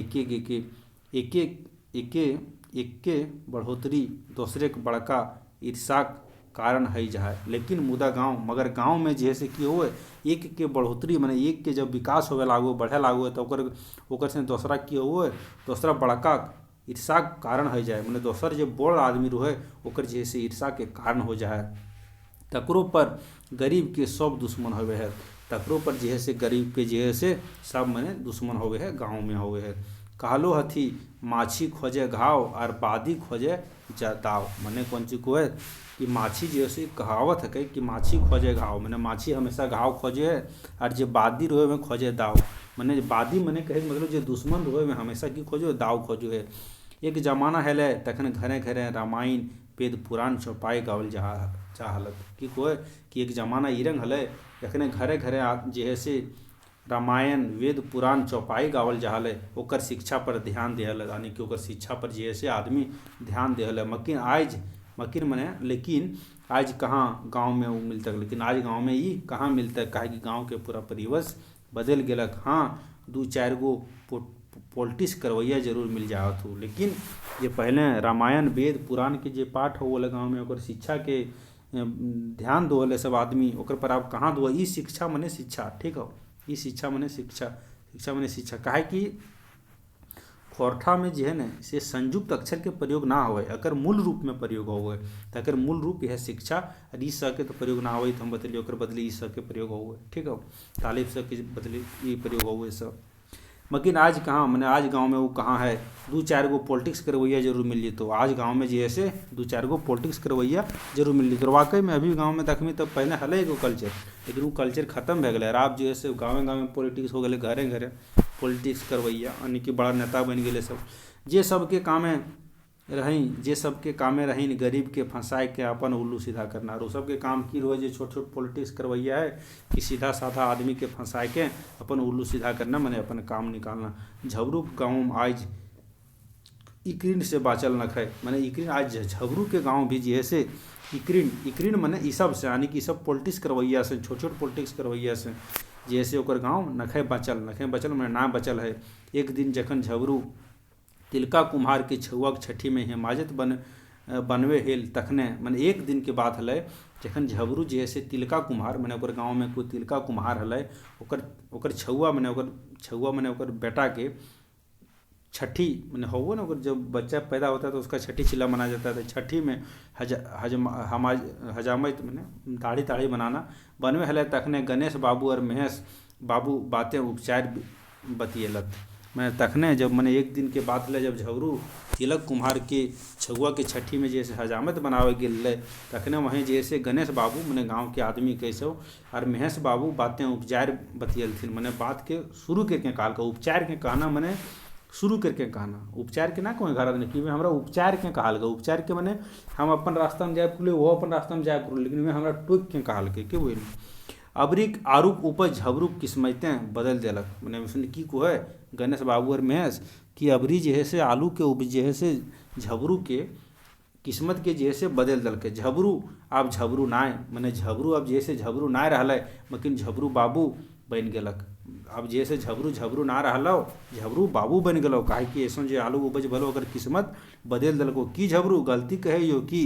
एके बढ़ोतरी दूसरे के बड़का ईर्षा कारण है जहाँ। लेकिन मुदा मगर गांव में जैसे कि हो एक के बढ़ोतरी मैंने एक के जब विकास होवे लागो बढ़े लागो तो ओकर से दूसरा की हो दूसरा बड़का ईर्षा कारण है जाए। मैंने दोसर जो बड़ आदमी रहे ओकर जैसे ईर्षा के कारण हो जाए। तकरो पर गरीब के सब दुश्मन होवे है, तकरो पर जे से गरीब के जे से सब मैंने दुश्मन होवे है गाँव में होवे है। कहलो हथी माछी खोजे घाव और बादी खोजे दाव। मैंने कौन चीज को है कि माछी जैसे कहावत है कि माछी खोजे घाव, मैंने माछी हमेशा घाव खोजे है और जो बादी रोए में खोजे दाव। मैंने बादी मैंने कहे मतलब जो दुश्मन रोए में हमेशा की खोजो दाव खोजो है। एक जमाना है तखन घरे घरे रामायण वेद पुराण चौपाई गावल चाहलक। कि कोई कि एक जमाना इरंग हले जखने घरे घरे जे है से रामायण वेद पुराण चौपाई गावल जहाले ओकर शिक्षा पर ध्यान दिहल, यानी कि ओकर शिक्षा पर जे है से आदमी ध्यान दिहल। मकिन मने लेकिन आज कहाँ गांव में वो मिलता, लेकिन आज गांव में ये कहाँ मिलता है, काहे कि गांव के पूरा परिवेश बदल गलक। हाँ 2-4 गो पॉलिटिक्स करवैया जरूर मिल जात हो, लेकिन ये पहले रामायण वेद पुराण के जे पाठ हो गाँव में ओकर शिक्षा के ध्यान दो सब आदमी ओकर पर आप कहाँ दो। ई शिक्षा मने शिक्षा, ठीक हो, ई शिक्षा मने शिक्षा मने शिक्षा। काहे कि खोरठा में जो है ना से संयुक्त अक्षर के प्रयोग ना हो, अगर मूल रूप में प्रयोग हो तो अगर मूल रूप यह शिक्षा और ई स के तो प्रयोग ना हो तो हम बतलिए ओकर बदले ई स के प्रयोग हो, ठीक हो, तालिब स के बदले ये प्रयोग हो सब। मकिन आज कहाँ मैंने आज गांव में वो कहाँ है 2-4 गो पॉलिटिक्स करवैया जरूर मिल जी। तो आज गांव में जैसे 2-4 गो पॉलिटिक्स करवैया जरूर मिल जी। तो वाकई में अभी गांव में तकमी तब पहले हले एगो कल्चर, लेकिन वो कल्चर खत्म भे गए। आप जो है गाँव में पॉलिटिक्स हो गए, घरे घरे पॉलिटिक्स करवैया यानी कि बड़ा नेता बन गए सब। जे सबके कामे रही गरीब के फंसाए के अपन उल्लू सीधा करना। और सबके काम की रोज जो छोट छोट पॉलिटिक्स करवैया है कि सीधा साधा आदमी के फंसाए के अपन उल्लू सीधा करना, मैंने अपन काम निकालना। झबरू गाँव में आज इक्रीन से बाचल न खाए, मैंने इक्रीन आज झबरू के गाँव भी जे है से इक्रीन मैंने ई सब से यानी कि सब पॉलिटिक्स करवैया से छोट छोट पॉलिटिक्स करवैया से जैसे ओकर गाँव नखे बचल मैंने ना बचल है। एक दिन जखन झबरू तिलका कुम्हार के छुआ के छठी में हिमाजत बनवे हेल तखने मने एक दिन के बात हलै जखन झबरू जे है से तिलका कुम्हार मने ओकर गाँव में कोई तिलका कुम्हार हलै ओकर छुआ मने ओकर बेटा के छठी मैंने हो ना, अगर जब बच्चा पैदा होता है तो उसका छठी चिल्ला मनाया जाता है। तो छठी में हजामत मैंने दाढ़ी ताढ़ी बनाना बनवे हल तखने गणेश बाबू और महेश बाबू बातें उपचार बतियलत। मैंने तखने जब मैंने एक दिन के बाद जब झबरू तिलक कुम्हार के छुआ के छठी में जैसे हजामत बनावे गए तखने वहीं जैसे गणेश बाबू मैंने गांव के आदमी कैसे और महेश बाबू बातें उपचार बतियलथिन। मैंने बात के शुरू करके काल का उपचार के कहना मैंने शुरू करके कहना उपचार के ना कोई घर नहीं कि हमरा उपचार के कहल गए। उपचार के मैंने हम अपन रास्ता में जाए कुले वो अपन रास्ता में जाए कुल लेकिन हमरा टोक के कहल के बोल अबरीक आरूप उपज झबरूक किस्मतें बदल देलक। मैंने सुन की को है गणेश बाबू और महेश कि अबरी जे है से आलू के उपज जे है से झबरू के किस्मत के जे से बदल दल के झबरू अब झबरू नाय मैंने झबरू अब जैसे झबरू नाय रहा लेकिन झबरू बाबू बन गलक। अब जैसे झबरू ना रहा झबरू बाबू बन गलो काहे कि ऐसा जो आलू उपज भलो अगर किस्मत बदल दलको की झबरू गलती कहे यो कि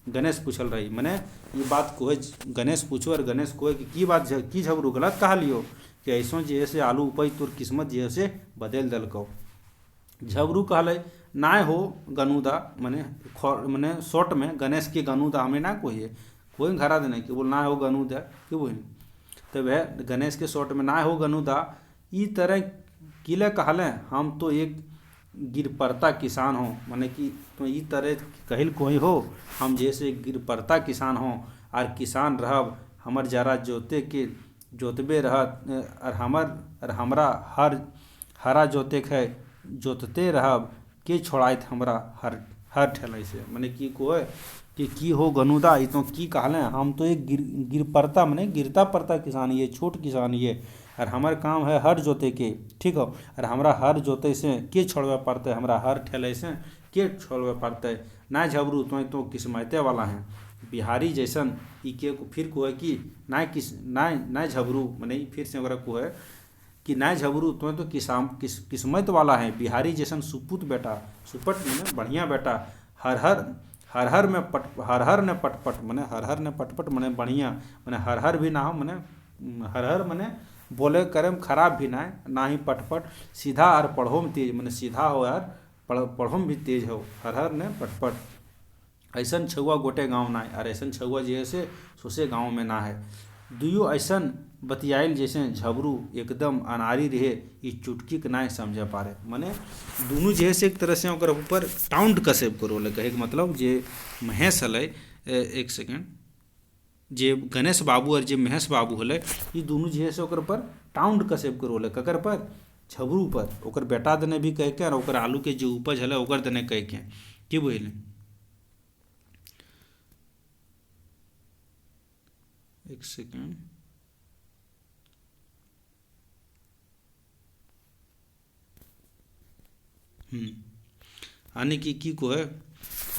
गणेश पूछल रही। मैंने ये बात को गणेश पूछो और गणेश को की बात की झबरू गलत कहा लियो कि ऐसा जैसे आलू उपज तोर किस्मत जैसे बदल दलको। झबरू कहल ना हो गनुदा मैंने शॉर्ट में गणेश के गनुदा हमें ना कोई घरा देने कि बोल ना हो गनुदा कि बोल तो वह गणेश के शॉर्ट में ना हो गनुदा ई तरह किले कहले हम तो एक गिरपरता किसान हो माने कि तो ई तरह कहल कोई हो हम जैसे गिरपरता किसान हो और किसान रहब हमर जरा जोते के जोतबे रहत और हमरा हरा जोते है जोतते रहब के छोड़ाइत हमरा हर ठेले से। मैंने की को कि हो गनुदा ये तो की कहले हम तो एक गिरपरता मैंने गिरता पड़ता किसान ये छोट किसान ये और हमार काम है हर जोते के ठीक हो और हमरा हर जोते से के छोड़वे पड़ते हमरा हर ठेले से के छोड़वे पड़ते ना झबरू तो किस्मते वाला है बिहारी जैसन ई के फिर को है कि ना झबरू मैंने फिर से ओकरा को है कि ना झबरू तो किस्मत वाला है बिहारी जैसन सुपुत बेटा सुपट मैंने बढ़िया बेटा हर में हर ने पटपट मैंने हर ने पटपट मैंने बढ़िया मैंने हर भी ना हो मैंने हर मैंने बोले करे में खराब भी ना ही पटपट सीधा और पढ़ो में तेज मैंने सीधा हो यार पढ़ो में भी तेज हो हर ने पटपट ऐसन छुआ गोटे गाँव ना है और ऐसा छुआ जैसे सोसे गाँव में ना है दुयो ऐसन बतियाइल जैसे झबरू एकदम अनारी रहे ये चुटकी के ना समझ पा रहे मैंने दोनों जैसे एक तरह से ऊपर टाउंड कसेब करो कहे मतलब जे महेश हल एक सेकेंड जे गणेश बाबू और जे महेश बाबू हल ये दोनों जैसे पर टाउंड कसेब करो ककर पर झबरू पर ओकर बेटा देने भी कह के और ओकर आलू के जो उपज हल ओकर देने कह के कि बोले एक सेकेंड आने की को है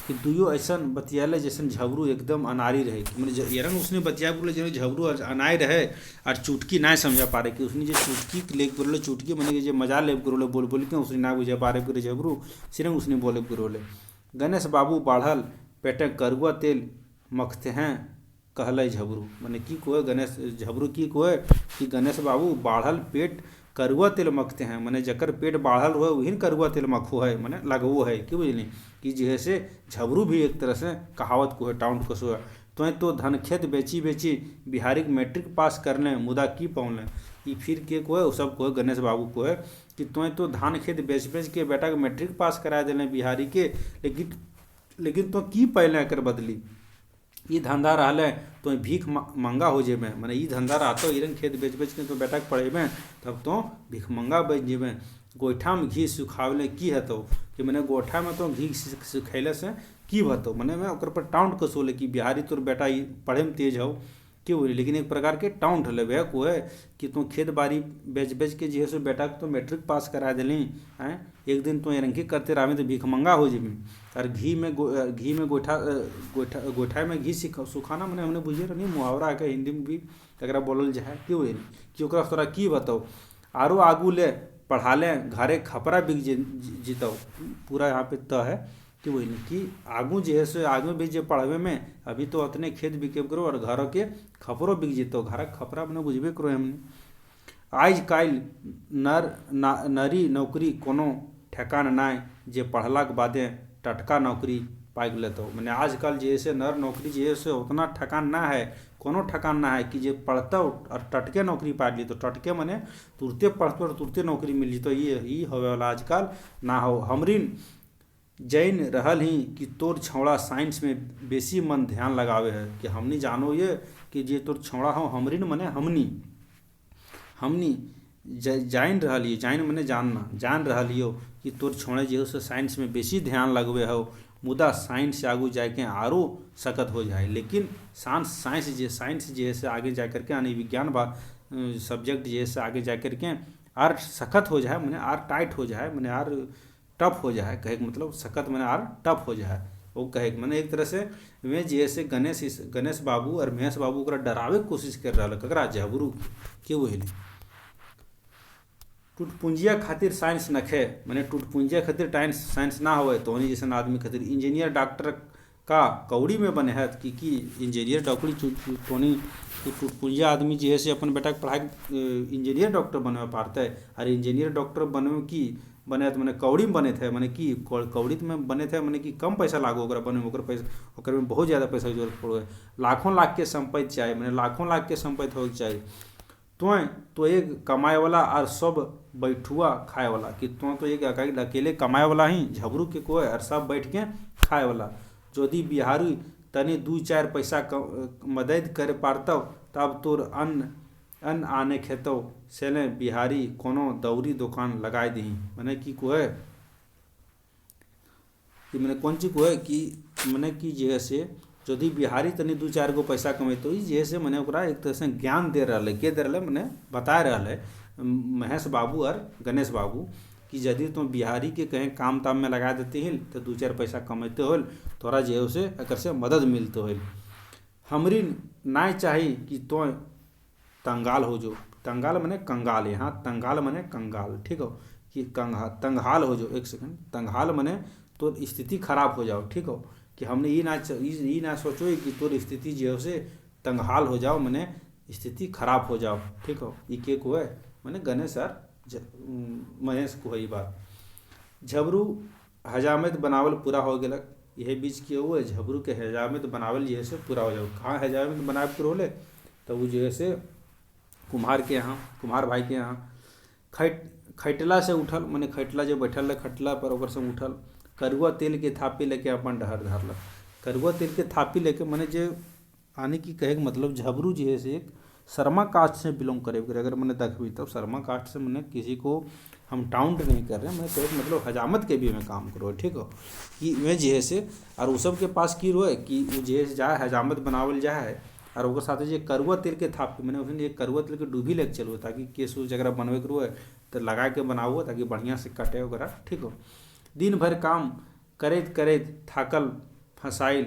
कि दुयो ऐसा बतियाले जैसे झबरू एकदम अनारी रहे मैंने यरन उसने बतिया बोले जो झबरू अनाई रहे और चुटकी ना समझा पा रहे कि उसने जो चुटकी ले बोले चुटकी मैंने जो मजा ले करोले बोल के उसने ना बुझा पा रहे पूरे झबरू सिर्फ उसने बोले करोले गणेश बाबू बाढ़ल पेटे करुआ तेल मखते हैं कहल झबरू मैंने की को है गणेश झबरू की को है कि गणेश बाबू बाढ़ल पेट करुआ तेल मखते हैं मैंने जकर पेट बाढ़ल हो वही करुआ तेल मखो है मैंने लगवो है कि बुझली कि जैसे झबरू भी एक तरह से कहावत को है टाउन कसो है तो धन खेत बेची बिहारी मैट्रिक पास करने मुदा की पौने ये फिर के को है सब को है गणेश बाबू को है कि तो धान खेत बेच के बेटा के मैट्रिक पास करा देने बिहारी के लेकिन तो की पहले कर बदली ये धंधा रहा तो भीख मंगा हो जेबे मैंने ये धंधा रहा इरन खेत बेच के तो बेटा के पढ़ेबे तब तो भीख मंगा बच जेबे गोईठा में घी सुखावले की हतो कि मैंने गोईठा में तो घी सुखैले से की बतो मैंने मैं ओकर पर टाउंट कसोले कि बिहारी तोर बेटा पढ़े में तेज हो क्यों बोली लेकिन एक प्रकार के टाउंट हले वह को है कि तू खेत बाड़ी बेच के जो है बेटा तो मैट्रिक पास करा दिली हैं एक दिन तो रंगी करते रहे तो भीख मंगा हो जेबी और घी में गोइठा में घी सुखाना मैंने हमने बुझे नहीं मुहावरा है हिंदी में भी तकरा बोलल जाए क्यों कि ओकरा तोरा की बताओ आरो आगू ले पढ़ाले घरे खपरा बिक जीतो पूरा यहाँ पे त है कि वही कि आगू जे है से आगू भी जे पढ़वे में अभी तो उतने खेत बिके करो और घर के खपरो बिक जीतो घर खपरा मैंने बुझबे करो हमने। आज काल नरी नौकरी कोनो ठेकान नाय जे पढ़ला के बादे टटका नौकरी पाइ लेते मैंने आजकल जैसे नर नौकरी जैसे उतना ठकान ना है कोनो ठकान ना है कि जे पढ़ता और टटके नौकरी पा ली तो टटके मने तुरते पढ़ते और तुरते नौकरी मिल तो ये ही होवे वाला आजकल ना हो। हमरिन जैन रहल ही कि तोर छौड़ा साइंस में बेसी मन ध्यान लगावे है कि हमनी जानो ये कि जे तोर छौड़ा हो हमरिन मने हमनी जान रही जान मने जानना जान रही हो कि तोर छोड़े जो से साइंस में बेसी ध्यान लगवे हो मुदा साइंस से आगू जाके आरो सकत हो जाए लेकिन साइंस जे से आगे जा करके यानी विज्ञान बा सब्जेक्ट जे से आगे जा करके आर सख्त हो जाए मैंने आर टाइट हो जाए मैंने आर टफ हो जाए कहे मतलब सख्त मैंने आर टफ हो जाए वो कहे मैंने एक तरह से वे जैसे गणेश बाबू और महेश बाबू को डरावे की कोशिश कर रहा ककरा जबरू के वही टूटपुंजिया खातिर साइंस नखे मैंने टूटपुंजिया खातिर साइंस ना हो तो जैसे आदमी खातिर इंजीनियर डॉक्टर का कौड़ी में बने है कि इंजीनियर डॉक्टरी टोनी टूटपुंजिया आदमी जी है से अपन बेटा के पढ़ाई इंजीनियर डॉक्टर बने पारते और इंजीनियर डॉक्टर बने की बने तो मैंने कौड़ी में बने थे मैंने कि कौड़ी में बने थे मैंने कि कम पैसा लागो बने पैसा में बहुत ज़्यादा पैसा की जरूरत पड़ो लाखों लाख के संपत्ति चाहिए मैंने लाखों लाख के संपत्ति हो चाहिए तो एक कमाए वाला और सब बैठुआ खाए वाला कि तो एक अकेले कमाए वाला ही झबरू के कोई और सब बैठ के खाए वाला यदि बिहारी तनी 2-4 पैसा मदद करे पारतौ तब तोर अन्न आने खेतो से ने बिहारी कोनो दौरी दुकान लगाए दी मैंने कि कोई कि मैंने कौन चीज कोई कि मैंने कि जैसे यदि बिहारी तनी 2-4 गो पैसा कमेतो जैसे मैंने एक तरह से ज्ञान दे रहा के दे रहा मैंने बता रहा है महेश बाबू और गणेश बाबू कि यदि तुम बिहारी के कहीं काम ताम में लगा देते हैं तो 2-4 पैसा कमाते हो थोड़ा जो से अगर से मदद मिलते हो हमरी ना चाहिए कि तो तंगाल हो जो तंगाल मने कंगाल यहाँ तंगाल मने कंगाल ठीक हो कि तंगहाल हो जो एक सेकंड तंगहाल मने तो स्थिति खराब हो जाओ ठीक हो कि हमने ये ना सोचो कि तोर स्थिति जो से तंगहाल हो जाओ मैंने स्थिति खराब हो जाओ ठीक हो ये को है मैंने गणेश और महेश को है बात झबरू हजामत बनावल पूरा हो गया यह बीच के हुए झबरू के हजामत बनावल जो से पूरा हो जाओ कहाँ हजामत बनावे के रोले तो वो जो है कुम्हार के यहाँ कुम्हार भाई के यहाँ खैटला से उठल मैंने खैटला जो बैठल खटला पर ओकर से उठल करुआ तेल के थापी लेके अपन डहर धरल करुआ तेल के थापी लेके मैंने जो आने की कहे मतलब झबरू जी है से एक शर्मा कास्ट से बिलोंग करे अगर मैंने देखी तब शर्मा कास्ट से मैंने किसी को हम टाउंट नहीं कर रहे मैं तो मतलब हजामत के भी में काम करो ठीक हो कि वे जे है से और वो सब के पास की रोए कि वो जे जाए हजामत बनावल जाए और वो साथ जे करुआ तेल के थापी मैंने उसने एक करुआ तेल के डूबी लेके चलो ताकि केस उस जगह बनवे के रोए तो लगा के बनाओ ताकि बढ़िया से कटे वगैरह ठीक हो। दिन भर काम करैत थाकल फसाइल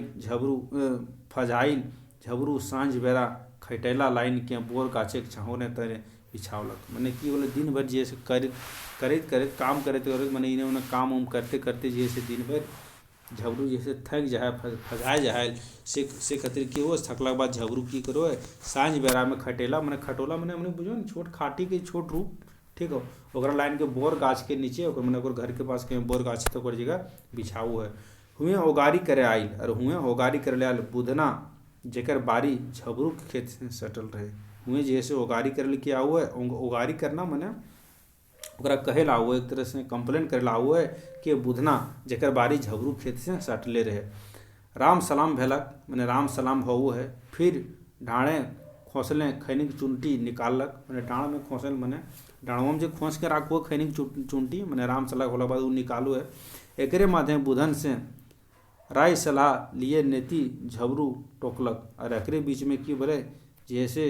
फजाइल झबरू साँझ बेरा खैटैला लाइन के बोर गाछे के छहोने तरे बिछावलक मैंने की बोले दिन भर जैसे करैत काम करते मैंने इन्हें उन्हें काम उम करते करते जैसे दिन भर झबरू जैसे थक जाए फजाए जाए से खातिर की हो थकला के बाद झबरू की करो है साँझ बेरा में खटेला मैंने खटोला मैंने हमने बुझो ना छोट खाटी के छोट रूप ठीक हो ओकरा लाइन के बोर गाछ के नीचे मैंने घर के पास कहीं बोर गाछ तो जगह बिछाऊ है हुए ओगारी करे आयल और हुए ओगारी करे आयल बुधना जेकर बारी झबरू के खेत से सटल रहे हुए जैसे ओगारी करे के आऊ है ओगारी करना मैंने ओकरा कहे ला हुआ एक तरह से कंप्लेन करे ला हुआ है कि बुधना जेकर बारी झबरू खेत से सटले रहे राम सलाम भेलक मैंने राम सलाम हो है फिर ढाणे खोसले खैनी की चुनटी निकालक मैंने डाँड़ में खोसल मैंने डाँड़वा में जो खोस के राखो खैनी की चुनटी मैंने राम सलाह होला बाद निकालू है एकरे माध्यम बुधन से राय सलाह लिए नेति झबरू टोकलक और एकरे बीच में की बोले जैसे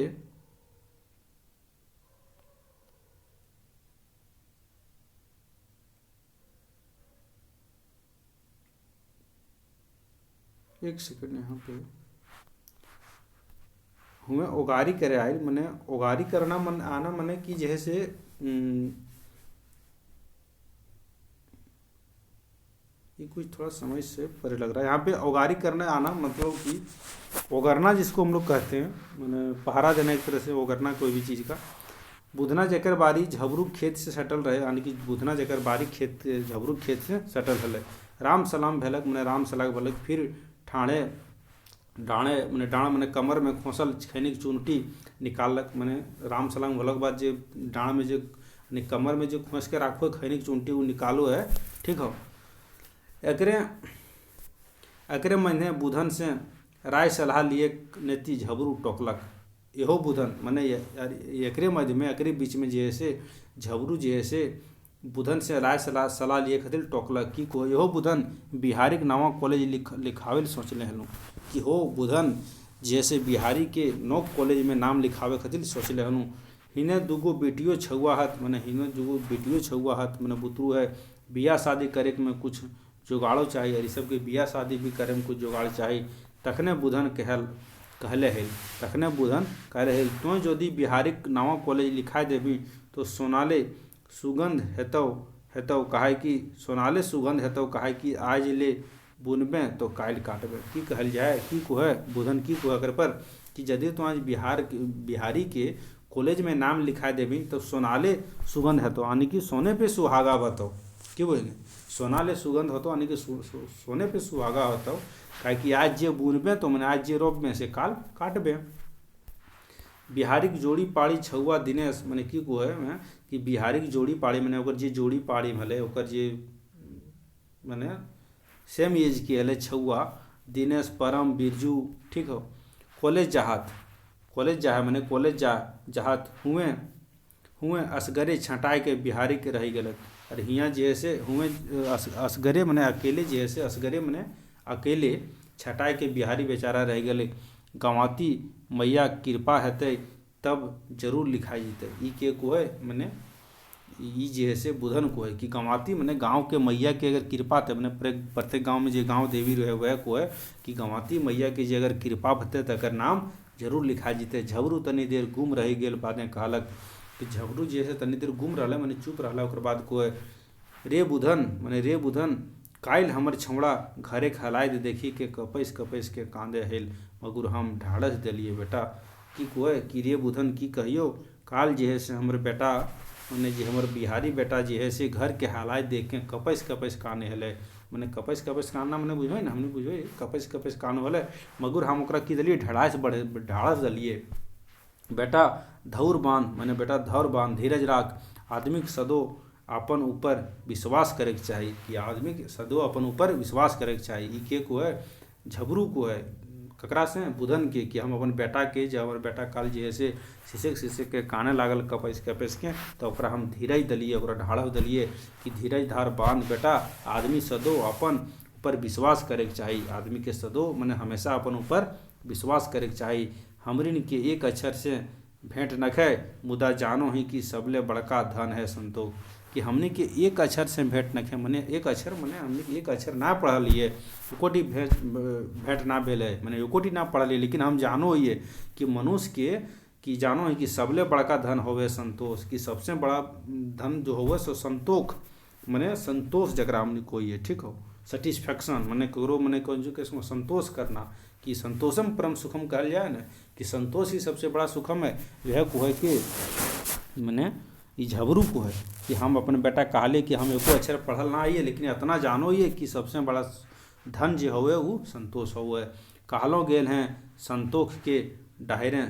एक सेकंड यहाँ पे हुए ओगारी करे आयल मैंने ओगारी करना मन आना मने कि जैसे कुछ थोड़ा समझ से परे लग रहा है। यहाँ पे औगारी करने आना मतलब कि ओगरना जिसको हम लोग कहते हैं, मैंने पहरा देना एक तरह से ओगरना कोई भी चीज़ का। बुधना जेकर बारी झबरू खेत से सटल रहे, यानी कि बुधना जेकर बारी खेत झबरू खेत से सटल रहे। राम सलाम भेलक मैंने राम सलाम भेलक, फिर ठाणे डाणे मैंने डाँड़ मैंने कमर में खोसल खैनिक चुनटी निकालक, मैंने राम सलाम भेलक बाद जे डाँड़ में जो कमर में जो खोस के राखो खैनिक चुनटी वो निकालो है, ठीक हो। एकरे मैंने बुधन से राय सलाह लिए नेति झबरू टोकलक। यहो बुधन मैंने एकरे मध्य में एकरे बीच में जे से झबरू जे से बुधन से राय सलाह लिए खातिर टोकलक कि को यहो बुधन बिहारी के नावा कॉलेज लिखावे सोचले हलूँ कि हो बुधन जैसे बिहारी के नौ कॉलेज में नाम लिखावे खातिर सोचले हलूँ। हिने दूगो बेटियों छुआ हाथ मैंने हिने दूगो बेटियों छुआ हाथ मैंने बुतरू है, बियाह शादी करे में कुछ जुगाड़ो चाहिए, और सब के बियाह शादी भी करे में कुछ जुगाड़ चाहिए। तखने बुधन कहले है तखने बुधन कह रहे तो यदि बिहारी नावा कॉलेज लिखाए देवी तो सोनाले सुगंध हेतौ कहे कि सोनाले सुगंध हेतौ कहे कि आज ले बुनबे तो कायल काटबे। की कहल जाए की कोहे बुधन की कोहे कर पर कि यदि तो आज बिहारी के कॉलेज में नाम लिखा देवी तो सोनाले सुगंध हेतौ, यानी कि सोने पे सुहागा बतो। क्यों बोले सोनाले सुगंध होतो, यानी कि सोने पे सुहागा होतो, काहे कि आज जे बुनबे तो मैंने आज जे रोपबे से काल काटबे। बिहारी की जोड़ी पाड़ी छुआ दिनेश मैंने की कोहे मैं कि बिहारी की जोड़ी पाड़ी मैंने ओकर जे जोड़ी पाड़ी भले ओकर जे मैंने सेम एज के हले छुआ दिनेश परम बिरजू, ठीक हो। कॉलेज जहा मैंने कॉलेज जहात हुए असगरे छटाई के बिहारी के रही गलत। और हियाँ जैसे हुए असगरे मैंने अकेले जैसे असगरे मैंने अकेले छटाई के बिहारी बेचारा रह गए। गंवाती मैया कृपा हेतै तब जरूर लिखाई जीते। ई के को है मैंने ई जैसे बुधन को है कि गंवाती मैंने गांव के मैया के अगर कृपा थे मैंने प्रत्येक गांव में जो गांव देवी रहे वह को है कि गंवाती मैया के जे अगर कृपा होते तकर नाम जरूर लिखा जीते। झबरू तनी देर गुम रह गेल बादें कहलक कि झबरू जैसे तनी देर गुम रहा मैंने चुप रहा ओकर बाद को है रे बुधन कायल हमर छौड़ा घरे खलाय दे देखी के कपैस के कांदे हेल मगर हम ढाढ़स दिलिए बेटा। की कोय कि रे बुधन की कहियो काल जे है से हमर बेटा मैंने जे हमर बिहारी बेटा जे है से घर के हालात देख के कपैस काने हेले। मैंने कपैस कानना मैंने बुझे ना हमने बुझे कपैस कान होले मगर हम ओकरा की दिलिए ढाढ़स दिलिए बेटा धौर बांध मैंने बेटा धौर बांध धीरज राख। आदमी के सदो अपन ऊपर विश्वास करे के चाहिए कि आदमी के सदो अपन ऊपर विश्वास करे के चाहिए। ई के को है झबरू को है ककरा से बुधन के कि हम अपन बेटा के जब हमारे बेटा काल जे है से शीशे के काने लागल कपैस के तो ओकरा हम धीरज दिलिए ओकरा ढाढ़स दिलिए कि धीरज धार बांध बेटा। आदमी सदो अपन ऊपर विश्वास करे के चाहिए, आदमी के सदो मैंने हमेशा अपन ऊपर विश्वास करे के चाहिए। हमरिन के एक अक्षर से भेंट नखे मुदा जानो ही कि सबले बड़का धन है संतोष। कि हमने के एक अक्षर से भेंट नखे मैंने एक अक्षर मैंने हमने एक अक्षर ना पढ़लिए एकोटी भेंट ना भेले मैंने एकोटी ना पढ़लिए, लेकिन हम जानो ही कि मनुष्य के कि जानो है कि सबले बड़का धन होवे संतोष। कि सबसे बड़ा धन जो होवे सो संतोष मैंने संतोष जकरा हमने कोई है, ठीक हो। सेटिस्फैक्शन मैंने करो मैंने कौन जो के संतोष करना कि संतोषम परम सुखम कहल जाए ना कि संतोष ही सबसे बड़ा सुखम है। यह को है कि मैंने ई झबरू को है कि हम अपन बेटा कहले कि हम एको अक्षर पढ़ल ना आइए लेकिन इतना जानो ही कि सबसे बड़ा धन जो हुए वो संतोष हुए। कहलो गेल हैं संतोष के डायरे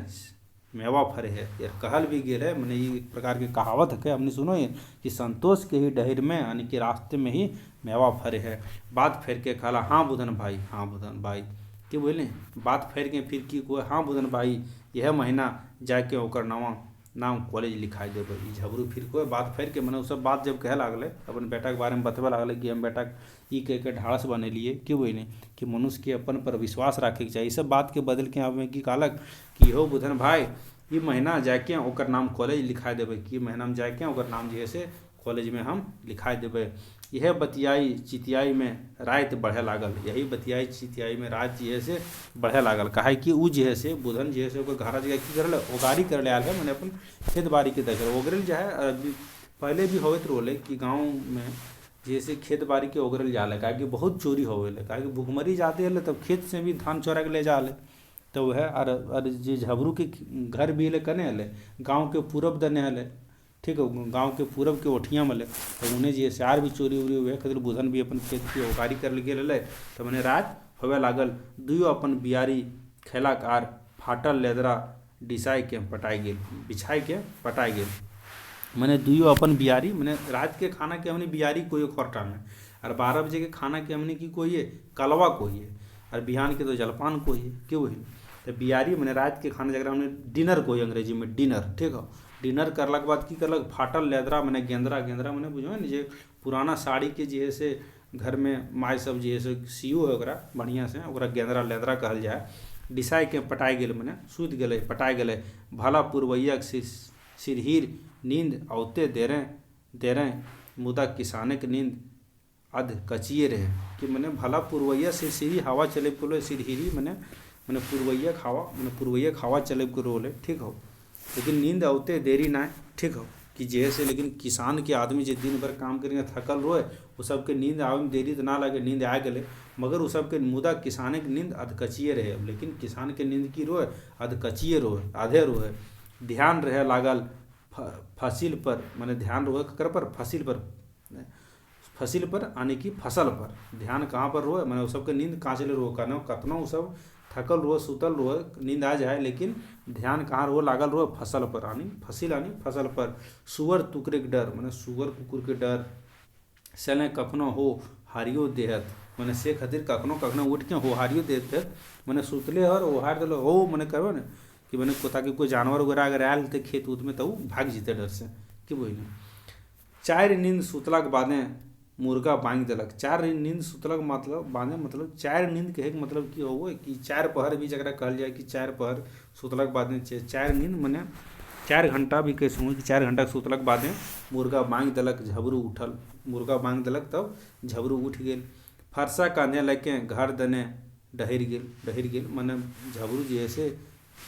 मेवा फरे है, यार कहल भी गेल है मैंने ये प्रकार की कहावत है हमने सुनो है कि संतोष के ही डहर में यानी कि रास्ते में ही मेवा फरे है। बात फेर के कहला हाँ बुधन भाई कि बोले बात फेर के फिर की को हाँ बुधन भाई यह महीना जाके ओकर नाम कॉलेज लिखाई देवे। झबरू फिर कोई बात फेर के मैंने सब बात जब कहे लागल अपन बेटा के बारे में बतवे लागल कि हम बेटा ई कह के ढाढ़स बनेलिए क्यों बोले कि मनुष्य के अपन पर विश्वास रखे के चाहिए। सब बात के बदल के अब की कहलक कि हो बुधन भाई ई महीना जाके ओकर नाम कॉलेज लिखाई देवे कि महीना में जाके ओकर नाम जे है से कॉलेज में हम लिखाई देवे। यह बतियाई चितियाई में रात बढ़े लागल, यही बतियाई चितियाई में रात जे है से बढ़े लागल। काहे कि उ जे है से बुधन जे है से ओकर घरा जगह की करल ओगारी करले आल है मैंने अपन खेत बाड़ी के देख ओगरल जो है पहले भी होत रोले कि गाँव में जैसे खेत बाड़ी के ओगरल जाले, काहे कि बहुत चोरी होवेले, काहे कि भुखमरी जाते हले तब खेत से भी धान चोरा के ले जाले। तो वह और जे झबरू के घर भी हले कने हले, गाँव के पूरब दने हले, ठीक है, गाँव के पूरब के ओठिया मले। तो उन्हें जे आर भी चोरी उरी हुए खातिर बुधन भी अपन खेत की ओकारी कर गेल हले। तो मैंने रात होवे लागल, दुइयो अपन बियारी खेलाक आर फाटल लेदरा डिसाई के पटाई गेल, बिछाई के पटाई गेल। मैंने दुइयो अपन बियारी, मैंने रात के खाना के हमने बियारी कोई खोरटा में, और 12 बजे के खाना के हमने की कोई कलवा कोई, और बिहान के तो जलपान कोई क्यों वही। तो बियारी मैंने रात के खाना जगह हमने डिनर कोई, अंग्रेजी में डिनर, ठीक है। डिनर करला के बाद की करलक, फाटल लेदरा मैंने गेंदरा, गेंदरा मैंने बुझो न जे पुराना साड़ी के जे से घर में माय सब जे से सियो है ओकरा बढ़िया से, ओकरा गेंदरा लेदरा कहल जाए। डिसाई के पटाई गेल, मैंने सूत गेले पटाई गेले। भला पुरवैया सिरहिर नींद औते देरें मुदा किसाने के नींद अध कचिए रहे। कि मैंने भला पुरवैया सिरहिरी हवा चले बोले, सिरहिरी मैंने पुरवैया हवा चले को रोले, ठीक हो, लेकिन नींद औते देरी ना, ठीक हो, कि जैसे लेकिन किसान के आदमी जो दिन भर काम करेंगे थकल रोए, वो सबके नींद आवे में देरी तो ना लगे, नींद आ गए, मगर वो सबके मुदा किसाने के नींद अधकचिए रहे। लेकिन किसान के नींद की रोए अधकचिए रोए, आधे रोए। ध्यान रहे लागल फसिल पर, मैंने ध्यान रोए कर पर फसिल पर यानी कि फसल पर। ध्यान कहाँ पर रोए, मैंने वो सबके नींद कहाँ चले रोए, कतना वो सब थकल रोए सुतल रोए, नींद आ जाए, लेकिन ध्यान कहाँ रोए लागल रोए फसल पर, यानी फसिल यानी फसल पर। सुअर तुकरे के डर, मैंने सुअर कुकुर के डर सले कखनो हो हारियो देहत, मैंने से खातिर कखनो उठ के हो हारियो देहत, मैंने सुतले और ओहार दिलो हो, मैंने कहो ना कि मैंने ताकि कोई जानवर वगैरह अगर आयल थे खेत उत में तो भाग जीते डर से कि वही ना। 4 नींद सुतला के बादे मुर्गा बांग दिलक। 4 नींद सुतलक मतलब बांधे मतलब 4 नींद कहे के मतलब की हो कि 4 पहर भी जरा कहल जाए कि 4 पहर सुतलक बादे 4 नींद मैंने 4 घंटा भी कह सकूँ कि 4 घंटा सुतलक बादे मुर्गा बांग दिलक, झबरू उठल, मुर्गा बांग दिलक तब झबरू उठ गेल। फरसा कांधे लेके घर दने डहिर गेल, मैंने झबरू जैसे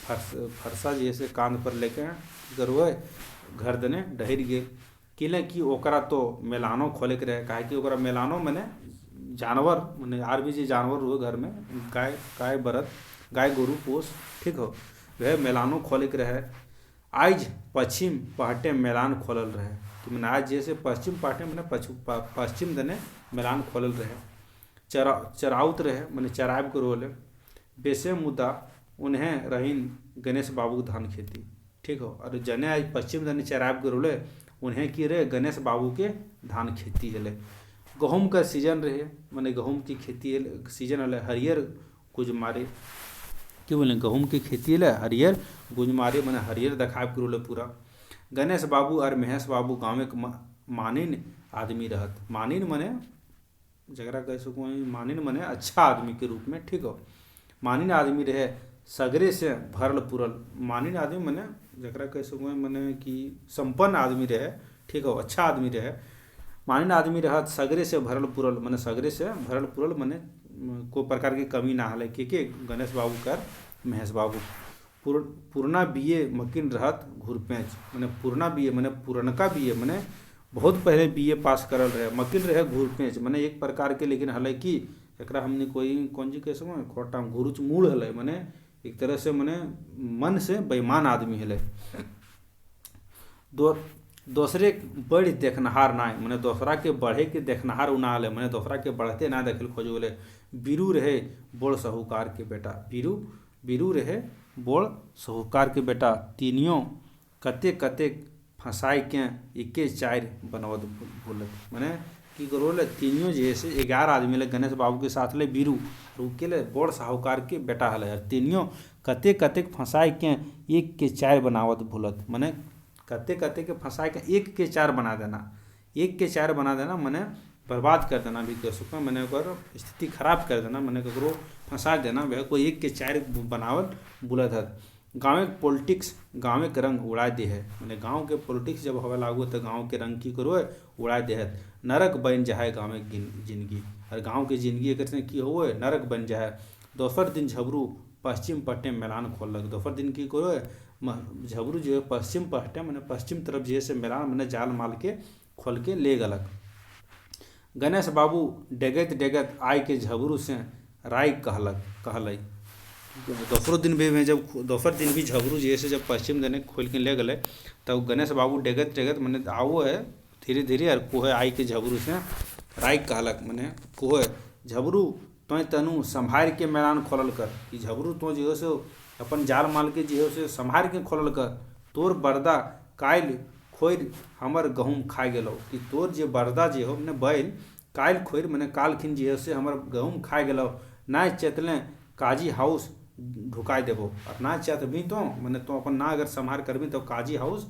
फरसा जैसे कांध पर लेके गरुए घर दने डहिर गेल। किले कि ओकरा तो मेलानो खोले के रहे, काहे कि ओकरा मेलानो मैंने जानवर मैंने आर भी जे जानवर हुए घर में, गाय बरद गाय गोरू पोस, ठीक हो, वह मेलानो खोले के रहे। आज पश्चिम पहटे मेलान खोलल रहे, कि मैंने आज जैसे पश्चिम पहटे मैंने पश्चिम दने मेलान खोलल रहे। चराउत रहे, मैंने चराब के रोले। बेसे मुद्दा उन्हें रहीन गणेश बाबू धान खेती, ठीक हो, और जने आज पश्चिम दने चराब के रोले, उन्हें की रहे गणेश बाबू के धान खेती हले। गहूम का सीजन रहे, मैंने गहूम की खेती सीजन हले। हरियर गुज मारे, क्यों बोले गहूम की खेती हले, हरियर गुज मारे, मैंने हरियर देखाब के रोले पूरा। गणेश बाबू और महेश बाबू गाँव के मानिन आदमी रहत। मानिन मने जगरा कह सकूँ, मानिन मने अच्छा आदमी के रूप में, ठीक हो। मानिन आदमी रहे सगरे से भरल पुरल, मानिन आदमी मने जकरा कह सकूँ मने कि संपन्न आदमी रहे, ठीक हो, अच्छा आदमी रहे। मानिन आदमी रहत सगरे से भरल पुरल, मने सगरे से भरल पुरल मने कोई प्रकार की कमी ना हले। के गणेश बाबू कर महेश बाबू। पुरना बीए मकिन रहत घुरपेच, मने पुरना बीए मने पुरनका बीए मने बहुत पहले बीए पास करल रहे। मकिन रहे घुरपेच मने एक प्रकार के, लेकिन हले कि एकरा हमने कोई कौन जी कह सकूँ खोटा घुरुच मूड़ हले, मने एक तरह से मने मन से बेईमान आदमी हले। दोसरे बढ़ देखनहार ना, मने दोसरा के बढ़े के देखनहार ना हले, मने दोसरा के बढ़ते ना देखल खोज बोले। बीरू रहे बोड़ साहूकार के बेटा, बीरू रहे बोड़ साहूकार के बेटा। तीनियों कते फंसाई के इक्के 4 बनवत बोलत, मने की करोले तीनियों जैसे 11 आदमी ले गणेश बाबू के साथ ले बीरू रुके ले बोड़ साहूकार के बेटा हले। तीनियों कते फंसाई के 1 के 4 बनावत भूलत, मने कते के फंसाई के 1 के 4 बना देना, 1 के 4 बना देना, मने बर्बाद कर देना भी कह सकूँ, मैंने ओकर स्थिति खराब कर देना, मैंने ककरो फंसा देना, वह कोई 1 के 4 बनावल बुलत है। गाँव के पॉलिटिक्स गाँव के रंग उड़ा दे है, मैंने गाँव के पॉलिटिक्स जब हवा लागू तो गाँव के रंग की करो उड़ा दे है। नरक बन जाए गाँव की जिंदगी, और गाँव के जिंदगी एक की हो नरक बन जाए। दोसर दिन झबरू पश्चिम पट्टे मेलान खोलक, दोसर दिन की करो झबरू जो है पश्चिम पट्टे मैंने पश्चिम तरफ जैसे मेलान मैंने जाल माल के खोल के ले गलक। गणेश बाबू डेगैत डेगैत आय के झबरू से राय कहलई। दोसरो दिन भी में जब दोसर दिन भी झबरू जैसे जब पश्चिम देने खोल के ले गए तब गणेश बाबू डेगत डेगत मैंने आओ है धीरे धीरे और कोहे आई के झबरू से राय कहलक मैंने कोहे झबरू तो तनु संभार के मैदान खोलल कर कि झबरू तो जो से अपन जाल माल के जो से संभार के खोलल कर तोर बरदा कायल खोर हमर गहूम खा गेलो कि तोर जे बरदा जे हो मैंने बैल कायल खोर मैंने काल खिन जे से हमर गहूम खा गेलो ना चेतले काजी हाउस ढुकाई देबो और ना चाहबी तो मैंने तो अपन ना अगर संभार करबी तो काजी हाउस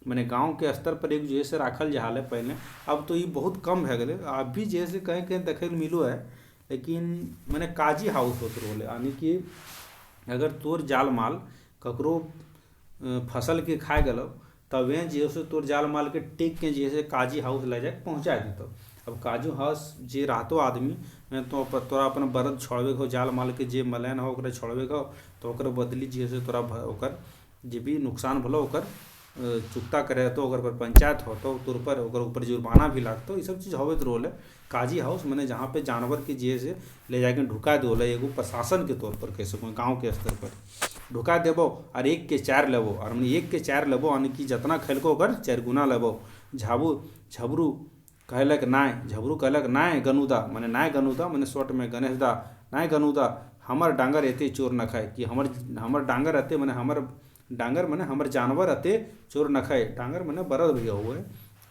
मैंने गांव के स्तर पर एक जैसे राखल जहाल है पहले। अब तो ये बहुत कम है गए अब भी जैसे कहीं कहीं देखे मिलो है लेकिन मैंने काजी हाउस होते रोले यानी कि अगर तोर जाल माल ककरो फसल के खा गलो तब जैसे तोर जाल माल के टेक के जैसे काजी हाउस ले जाके पहुँचा देते। अब काजू हाउस जे रहतो आदमी में तो तोरा अपन बरद छोड़बे हो जाल माल के जे मलैन हो ओकरे छोड़बे हो तो ओकर बदली जैसे तोरा ओकर जे भी नुकसान भलो ओकर चुकता करे तो ओकर पर पंचायत हो तो तोर पर ओकर ऊपर जुर्माना भी लागतो ये सब चीज़ होवे रोल है। काजी हाउस मैंने जहाँ पे जानवर के जैसे ले जाके ढुका दो एगो प्रशासन के तौर पर कह सकूँ गाँव के स्तर पर ढुका देबो और 1 के 4 लेबो और मैंने 1 के 4 लेबो यानी कि जितना खेलको ओकर 4 गुना लेबो। झबरू कहलक नाय झबरू कहलक नाय गनुदा मैंने शॉर्ट में गणेश दा नाय गनुदा हमर डांगर एते चोर न खाए कि हमर डांगर अते मैंने हमर डांगर मैंने हमर जानवर अते चोर न खाए डांगर मैंने बरद भैया हुए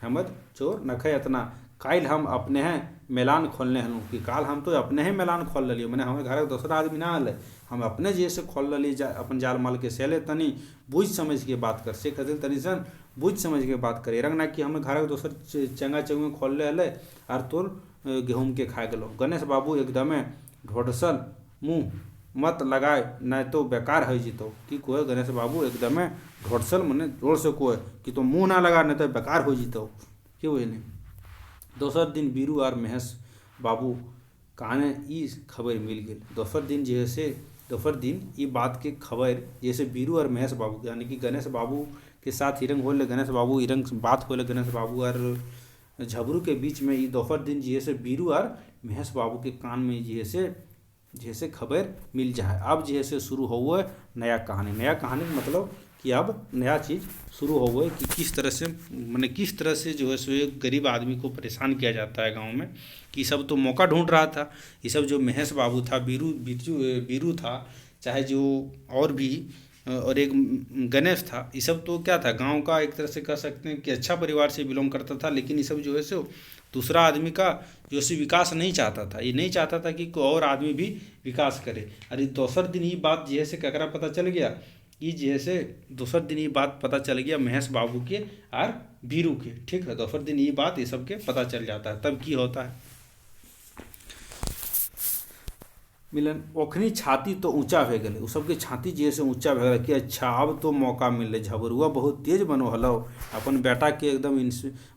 हमर चोर न खाए इतना काल हम अपने हैं मैलान खोलने हलूँ कि काल हम तो अपने ही मैलान खोल लियो मैंने हमारे घर दूसरा आदमी ना आल हम अपने जैसे खोल ली अपन जाल माल के सेले तनी बुझ समझ के बात कर से खातिर तनी सन बुझ समझ के बात करे रंग ना कि हमें घर दोसर चंगा चंगे खोल ले और तोर गेहूँ के खा गलो। गणेश बाबू एकदमे ढोडसल मुँह मत लगाए न तो बेकार हो जीतो कि कोई गणेश बाबू एकदमे ढोडसल मैंने जोर से कोई कि तो मुँह ना लगा नहीं तो बेकार हो जीतो क्यों नहीं। दोसर दिन बीरू और महेश बाबू काने ई खबर मिल गई। दोसर दिन ये बात के खबर जैसे बीरू और महेश बाबू यानी कि गणेश बाबू के साथ हिरंग हो गणेश बाबू हिरंग बात हो गणेश बाबू और झबरू के बीच में ये दोसर दिन जैसे बीरू और महेश बाबू के कान में जैसे खबर मिल जाए। अब जैसे शुरू हो नया कहानी मतलब कि अब नया चीज़ शुरू हो गई कि किस तरह से जो है सो एक गरीब आदमी को परेशान किया जाता है गांव में कि सब तो मौका ढूंढ रहा था। ये सब जो महेश बाबू था बीरू था चाहे जो और भी और एक गणेश था ये सब तो क्या था गांव का एक तरह से कह सकते हैं कि अच्छा परिवार से बिलोंग करता था। लेकिन ये सब जो है सो दूसरा आदमी का जो है विकास नहीं चाहता था। ये नहीं चाहता था कि कोई और आदमी भी विकास करे। अरे दोसर दिन ये बात जैसे ककरा पता चल गया कि जैसे दोसर दिन ये बात पता चल गया महेश बाबू के और बीरू के ठीक है। दोसर दिन ये बात ये सबके पता चल जाता है तब की होता है मिलन ओखनी छाती तो ऊंचा भे गए उ सबके छाती जैसे ऊंचा भे गए कि अच्छा अब तो मौका मिले झबरुआ बहुत तेज बनो हलो अपन बेटा के एकदम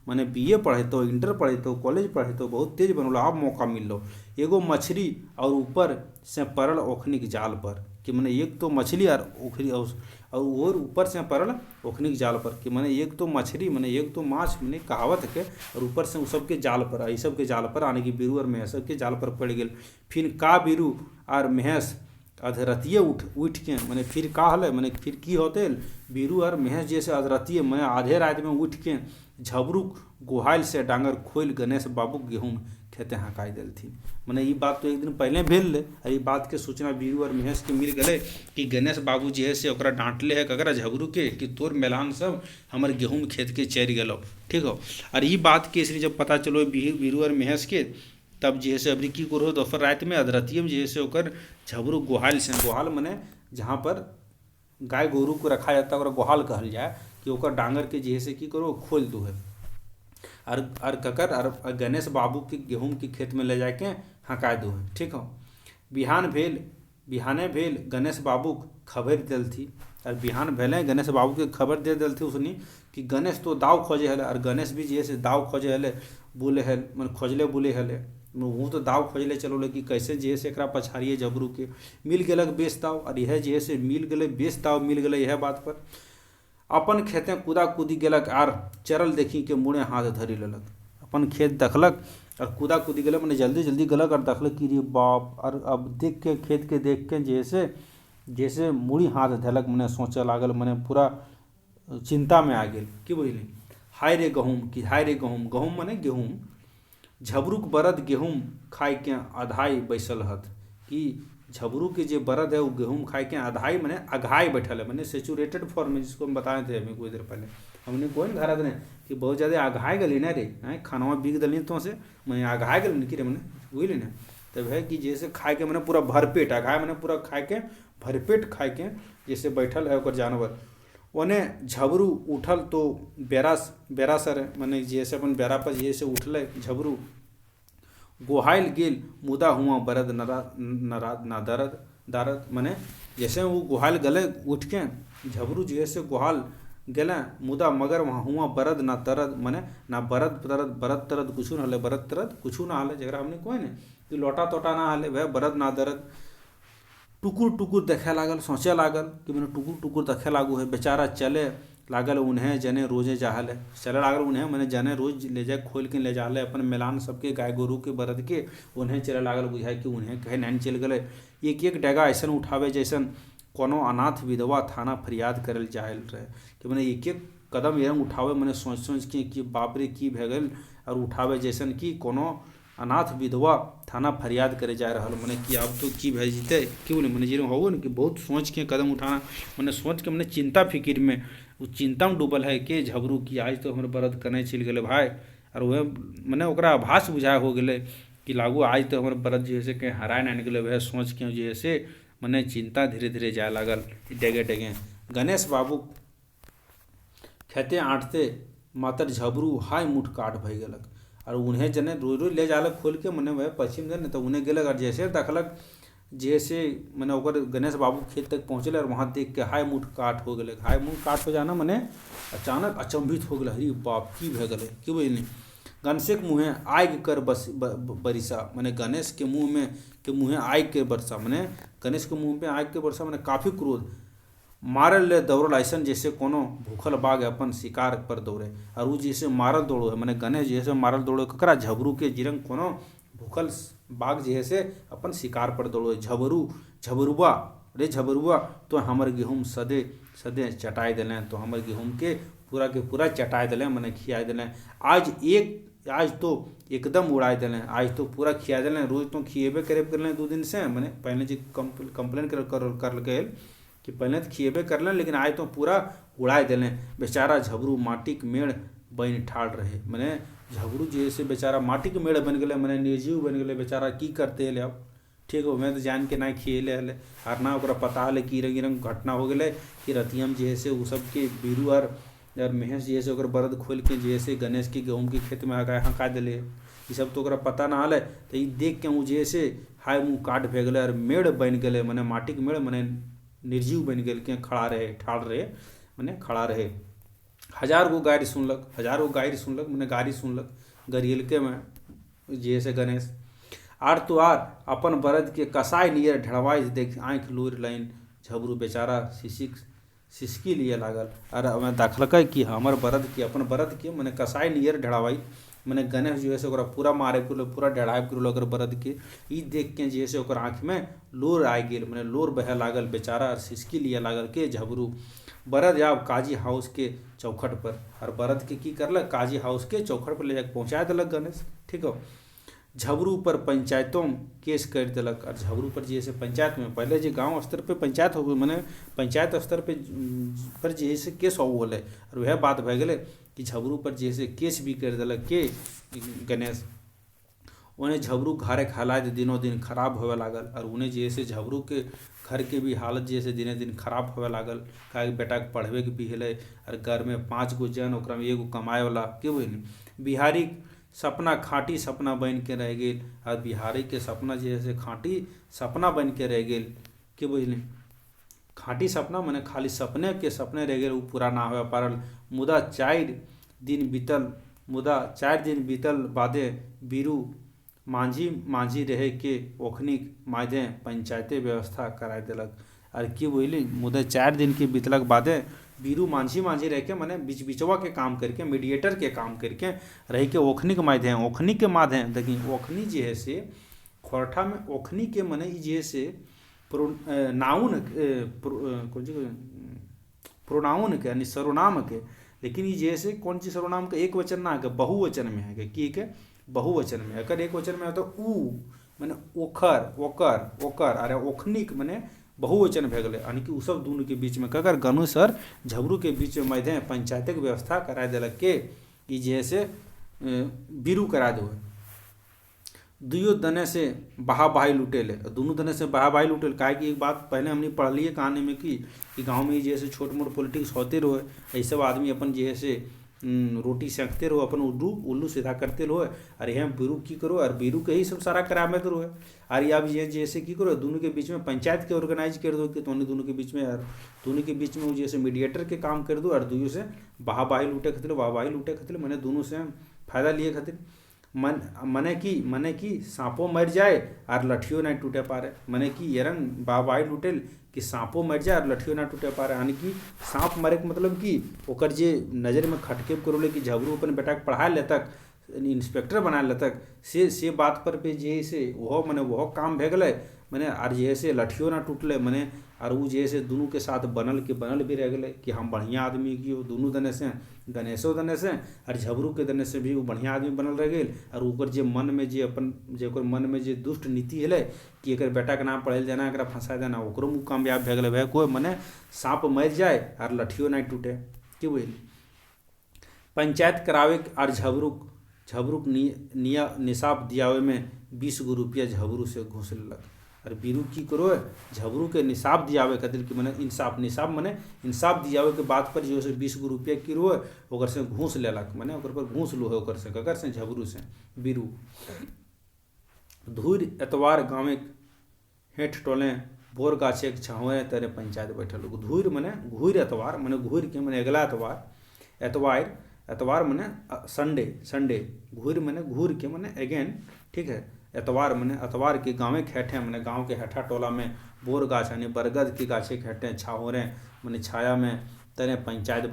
माने BA पढ़े तो इंटर पढ़े तो कॉलेज पढ़े तो बहुत तेज बनो अब मौका मिल लो एगो मछली और ऊपर से पड़ल ओखनी के जाल पर कि मैंने एक तो मछली और ओखरी और ऊपर से पड़ल ओखनी के जाल पर कि मैंने एक तो मछली मैंने एक तो माछ मैंने कहावत के और ऊपर से उस सब के जाल पर ये सब के जाल पर आने की बीरू और महेश के जाल पर पड़ गए। फिर का बीरू और महेश अधरतिये उठ के मैंने फिर का हल मैंने फिर की होते बीरू और महेश जैसे अधरतिये मैं आधे रात में उठ के झबरू गोहाइल से डांगर खोल गणेश बाबू गेहूँ खेते हकाई दिलथिन। मैंने ये बात तो एक दिन पहले भेल ये बात के सूचना बीरू और महेश के मिल गए कि गणेश बाबू जी है से ओकरा डांटले है ककरा झबरू के कि तोर मेलान सब हमारे गेहूँ खेत के चढ़ गलो ठीक हो। और ये बात के इसलिए जब पता चलो बीरू और महेश के तब जैसे अबरी की करो दोपहर रात में अधरतिये में जैसे ओकर झबरू गोहाल मने जहाँ पर गाय गोरू को रखा जाता है गोहाल कहल जाए कि ओकर डांगर के जैसे की करो खोल दो है और ककर और गणेश बाबू के गेहूँ के खेत में ले जाके हका दो है ठीक हो। बिहाने भेल गणेश बाबू खबर दिल थी और बिहान भेले गणेश बाबू के खबर दे दिल थी उसने कि गणेश तो दाव खोजे हले और गणेश भी जैसे दाव खोजे हले बोले है मैंने खोजले बोले हले वो तो दाव खोजले चलो कि कैसे जैसे एक पछाड़िए झबरू के मिल गलक बेच दाव और यह जैसे मिल गए बेच दाव मिल गए यह बात पर अपन खेते कूदा कूदी गलक आर चरल देखी के मुड़े हाथ धरी लेलक अपन खेत देखलक और कूदा कूदी गले मैंने जल्दी जल्दी गलक और देखल कि रे बाप। और अब देख के खेत के देख के जैसे जैसे मुड़ी हाथ धैलक, मैंने सोचे लागल, मैंने पूरा चिंता में आ गेल कि बुझली। हाय रे गहूम कि हाय रे गहूम, गहूम मने गेहूँ, झबरूक बरद गेहूँ खाए के अधाई बैसल हत। कि झबरू के जो बरद है वो गेहूँ खाए के अधाई मैंने अघाई बैठल है, मैंने सेचुरेटेड फॉर्म में, जिसको हम बताए थे अभी कुछ देर पहले हमने कौन धारा देने कि बहुत ज़्यादा अघाए गली ना रे, खानवा बिक दली तो से मैं अघाए गल कि रे मैंने बुझली ना। तब है कि जैसे खाए के मैंने पूरा भरपेट अघाए मैंने पूरा खाए के भरपेट खाए के जैसे बैठल है ओकर जानवर। ओने झबरू उठल तो बेरा सर मैंने जैसे अपन बेरा पर जैसे उठल झबरू, गोहाइल गेल मुदा हुआ बरद ना दरद दारद, मने जैसे वो गोहाल गले उठ के झबरू जैसे गोहाल गले मुदा मगर वहाँ हुआ बरद ना तरद, मने ना बरद तरद कुछ ना हले, बरद तरद कुछ ना हले, जरा हमने कोई नहीं कि लोटा तोटा ना हले वह बरद ना दरद। टुकुर टुकुर देखे लागल, सोचे लागल कि मैंने टुकुर टुकुर देखे लागू है। बेचारा चले लागल उन्हें जने रोजे जाहले, चले लागल उन्हें मैंने जने रोज ले जाए खोल के ले जाहले अपन मेलान सबके गाय गोरू के बरद के, उन्हें चले लागल बुझाए कि उन्हें कहे नैन चल गए। एक एक डेगा ऐसा उठावे जैसन कोनो अनाथ विधवा थाना फरियाद करल जाहल रहे कि मैंने एक एक कदम एरम उठावे, मैंने सोच के कि बाप रे की भे गल, और उठावे जैसन कि कोनो अनाथ विधवा थाना फरियाद करे जा रहा मैंने कि अब तो की भे जीते क्यों नहीं, मैंने जी हो कि बहुत सोच के कदम उठाना, मैंने सोच के मैंने चिंता फिक्र में वो चिंता में डूबल है कि झबरू की आज तो हमारे बरद कने चल गए भाई। और वह मैंने ओकरा आभास बुझाए हो गए कि लागू आज तो हमारे बरद जैसे कहीं हराए नहीं गए, वह सोच के जैसे मैंने चिंता धीरे धीरे जाए लागल डेगे डेगे। गणेश बाबू खेते आँटते मातर झबरू हाय मुठ काट भई गलक, और उन्हें जने रोज रोज ले जालक खोल के मैंने वह पश्चिम जन तो उन्हें गेलक और जैसे देखलक जैसे मैंने ओकर गणेश बाबू खेत तक पहुँचल और वहाँ देख के हाय मुठ काट हो गए। हाय मुठ काट हो जाना मैंने अचानक अचंभित हो गए, हरी बाप की भे गए कि बुझली। गणेश के मुँहे आग कर बरिसा, मैंने गणेश के मुँहे आग के बरसा, मैंने गणेश के मुँह में आग के बरसा, मैंने काफ़ी क्रोध मारल ले दौड़ल ऐसन जैसे कोनो भूखल बाघ अपन शिकार पर दौड़े। और वो जैसे मारल दौड़ो है मैंने गणेश जैसे मारल दौड़ो ककरा झबरू के जिरंग कोनो भूखल बाघ जैसे अपन शिकार पर दौड़ो। झबरुआ रे झबरुआ तो हमर गेहूँ सदे सदे चटाई दिलें, तो हमर गेहूँ के पूरा चटाई दिलें, मैंने खिया दिलें। आज तो एकदम उड़ाई दिलें, आज तो पूरा खिया दिलें। रोज तो खिएबे करे कर लें 2 दिन से, मैंने पहले जी कंप्लेन कर गए कि पहले तो खिएबे कर लें लेकिन आज तो पूरा उड़ाई दिलें। बेचारा झबरू माटी के मेड़ बन ठाड़ रहे, मैंने झबरू जैसे बेचारा माटी के मेड़ बन गए, मैंने निर्जीव बन गए। बेचारा की करते है अब ठीक हो, मैं तो जान के ना खिएले हले और ना ओकरा पता हले कि रंग घटना हो गए कि रतियम जैसे वो सब के बीरू और महेश जैसे ओकर बरद खोल के जैसे गणेश के गेहूँ के खेत में हका दिले, ये सब तो ओकरा पता ना हले। तो ये देख के वो जैसे हाय मुँह काट भे गए और मेड़ बन गए, मैंने माटी के मेड़ मैंने निर्जीव बन गए के खड़ा रहे ठाड़ रहे, मैंने खड़ा रहे। 1000 गो गायरी सुनलक मैंने गारी सुनलक गरियल के में जैसे गणेश आर तो आर अपन बरद के कसाई नियर ढड़वाई देख आँख लूर लाइन झबरू बेचारा सिसकी लिए लागल। और मैं देखलक कि हमर बरद के अपन बरद के मैंने कसाई नियर ढड़वाई, मैंने गणेश जो है ओकरा पूरा मारे पूरा डढ़ाई ओकर बरद के। ई देख के जैसे ओकर आँख में लोर आ गेल, मैंने लोर बहे लागल बेचारा और सिसकी लिए लागल के झबरू। बरद आब काजी हाउस के चौखट पर, और बरद के की करलक काजी हाउस के चौखट पर ले जाकर पहुँचा दिलक गणेश ठीक हो। झबरू पर पंचायतों में केस कर दिलक, और झबरू पर जैसे पंचायत में पहले जो गांव स्तर पे पंचायत हो मैंने पंचायत स्तर पर जैसे केस हो बोले, और वह बात भे गए कि झबरू पर जैसे केस भी कर दिलक के गणेश। उन्हें झबरू घरे हालात दिनों दिन खराब होवे लागल, और उन्हें जैसे झबरू के घर के भी हालत जैसे दिने दिन खराब होवे लागल। का बेटा के पढ़वे के भी हेले, और घर में 5 गो जन ओकरा में 1 गो कमाए वाला के बुझली। बिहारी सपना खाटी सपना बन के रह गए, और बिहारी के सपना जैसे खाटी सपना बन के रह गए के बुझली। खाटी सपना मैंने खाली सपने के सपने रह गए, वो पूरा ना हो पारल। मुदा 4 दिन बीतल बादे बीरू मांझी रहे के ओखनी मादे पंचायते व्यवस्था कराए दिलक। और की बुझली मुदा 4 दिन के बीतलक बादे बीरू मांझी मांझी रह के मने बीच बीचवा के काम करके मीडिएटर के काम करके रह के ओखनी के माध्यम ओखनी के माध्यम देखिए ओखनी जे है से खोरठा में ओखनी के मने ई जे है से नाउन प्रोनाउन के यानी सर्वनाम के, लेकिन ये जैसे कौन सी सर्वनाम का एक वचन ना है बहुवचन में है कि के बहुवचन में अगर एक वचन में है तो ऊ मैंने ओखर ओकर ओकर अरे ओखनिक मैंने बहुवचन भे गए यानी कि उ सब दोनों के बीच में ककर गनु सर झबरू के बीच में मध्य पंचायत के व्यवस्था करा दिलक के कि जैसे बीरू करा दो दुयो दने से बहा बहाई लुटेले दोनों दने से बहा बहाई लुटेल काहे कि एक बात पहले हमने पढ़ ली है कहानी में कि गांव में जैसे छोट मोट पॉलिटिक्स होते रहे ऐसे आदमी अपन जैसे रोटी सेंकते रहो अपन उल्लू सीधा करते रहो अरे हम बीरू की करो और बीरू के ही सब सारा करामे तो रहो अरे अब ये जैसे की करो दोनों के बीच में पंचायत के ऑर्गेनाइज कर दो कि दोनों के बीच में यार दोनों के बीच में जैसे मीडिएटर के काम कर दो और दुनिया से बहा बहाई लूटे खातिर वाह बहाई लूटे खातिर मैंने दोनों से फायदा लिए खातिर मने की सांपो मर जाए और लठियो नहीं टूटे पारे मने की यरंग बाबाई लुटेल कि सांपो मर जाए और लठियो ना टूटे पारे यानी कि सांप मरे के मतलब कि ओकर जे नज़र में खटके करोले कि झबरू अपन बेटा के पढ़ा लेतक इंस्पेक्टर बना लेतक से बात पर पे जे से वह मने वह काम भे गए मने और जैसे लठियो ना टूटले मने और वो जैसे दोनों के साथ बनल भी रह गए कि हम बढ़िया आदमी की दोनों दने से गणेशो दने से और झबरू के दने से भी वो बढ़िया आदमी बनल रह गए और ओकर जे मन में जे अपन जे ओकर मन में जे दुष्ट नीति है कि एक बेटा के नाम पढ़े देना एक फंसा देना ओकरो मुँह कामयाब भे गए कोई मने सांप मर जाए और लठियो नहीं टूटे कि बुझल पंचायत करावे और झबरूक निसाब दियावे में 20 गो रुपया झबरू से घूस लेलक और बीरू की करो झबरू के निसाब दियावे खातिर कि मने निसाब मने इंसाफ दियावे के बात पर जो से 20 गो रुपया की रो ओकर से घूस लेलक मने ओकर पर घूस लो है ओकर से ककर से झबरू से बीरू धूर एतवार गाँव हेठ टोले बोर गाछे छावे तेरे पंचायत बैठल धूर मने घूर एतवार मने घूर के मने अगला एतवार मने संडे घूर मने घूर के मने अगेन ठीक है एतवार मने एतवार के गाँव के हेठे मने गाँव के हेठा टोला में बोर गाछ यानी बरगद के गाछे के हेठे छाओरे मने छाया में तने पंचायत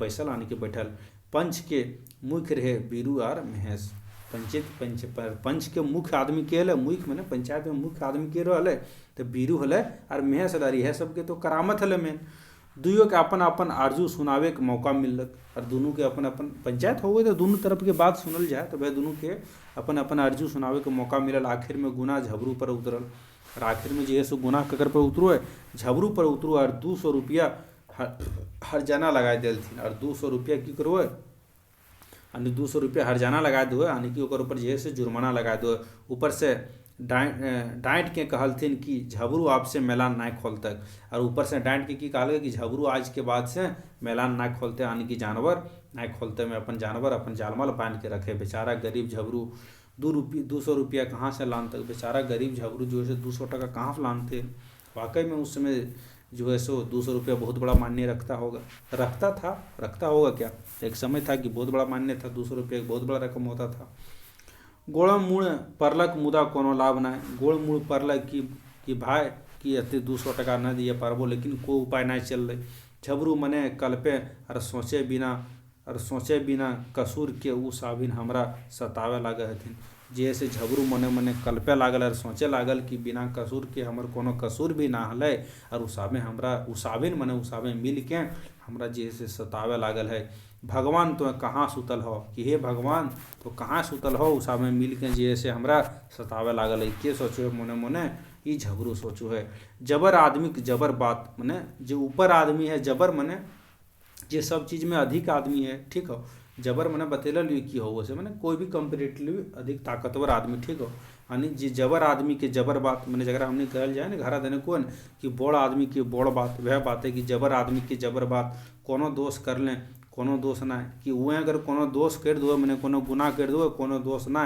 बैसल यानी कि बैठल पंच के मुख्य रहे बीरू और महेश पंच के मुख्य आदमी के हल मुख्य मने पंचायत में मुख्य आदमी के रहले तो बीरू हले और महेश हल यह सबके तो करामत हले मेन दुइयों के अपन अपन आरजू सुनावे के मौका मिलक और दोनों के अपन अपन पंचायत हो गए तो दोनों तरफ के बात सुनल जाए तो वह दोनों के अपन अपन आरजू सुनावे के मौका मिलल आखिर में गुना झबरू पर उतरल और आखिर में जे सो गुना ककर पर उतरो है झबरू पर उतरो और 200 रुपया हर जना लगा दिलथिन और 200 रुपया की करो यानी 200 रुपया हर जना लगा दो यानी कि ओकर ऊपर जे से जुर्माना लगा दो ऊपर से डांट के कहलथिन कि झबरू आपसे मैलान ना खोलतक और ऊपर से डांट के की कहल कि झबरू आज के बाद से मैलान ना खोलते यानी कि जानवर ना खोलते में अपन जानवर अपन जालमल बांध के रखे बेचारा गरीब झबरू 200 रुपया कहाँ से लान तक बेचारा गरीब झबरू जो है 200 टका कहाँ से लानते वाकई में उस समय जो है सो 200 रुपया बहुत बड़ा मान्य रखता होगा क्या एक समय था कि बहुत बड़ा मान्य था 200 रुपया बहुत बड़ा रकम होता था गोड़ मूड़ परलक मुदा कोनो लाभ ना गोड़ मूड़ परलक कि भाई कि अति 200 टका न दिए पारबो लेकिन कोई उपाय नहीं चल रही झबरू मने कल्पे और सोचे बिना कसूर के उ साबिन हमरा सतावे लागे हथिन जैसे झबरू मने मने कल्पे लागल और सोचे लागल कि बिना कसूर के हमर कोनो कसूर भी ना हले और उसाबिन मिल के हमरा जैसे सतावे लागल है भगवान तो कहाँ सुतल हो कि हे भगवान तो कहाँ सुतल हो उसामे मिल के जैसे हमरा सतावे लागल है के सोचो मोने मोने ई झबरू सोचो है जबर आदमी की जबर बात मने जो ऊपर आदमी है जबर मने जे सब चीज़ में अधिक आदमी है ठीक हो जबर मने बतेल की हो वैसे मने कोई भी कंपेरेटिवली अधिक ताकतवर आदमी ठीक हो यानी जे जबर आदमी के जबर बात मैंने जगह हमने कहल जाए ना घरा देने कौन कि बड़ आदमी की बड़ बात वह बात है कि जबर आदमी के जबर बात कोनो दोष कर लें कोनो दोष ना कि वह अगर कोनो दोष कर दो मैंने कोनो गुनाह कर दो कोनो दोष ना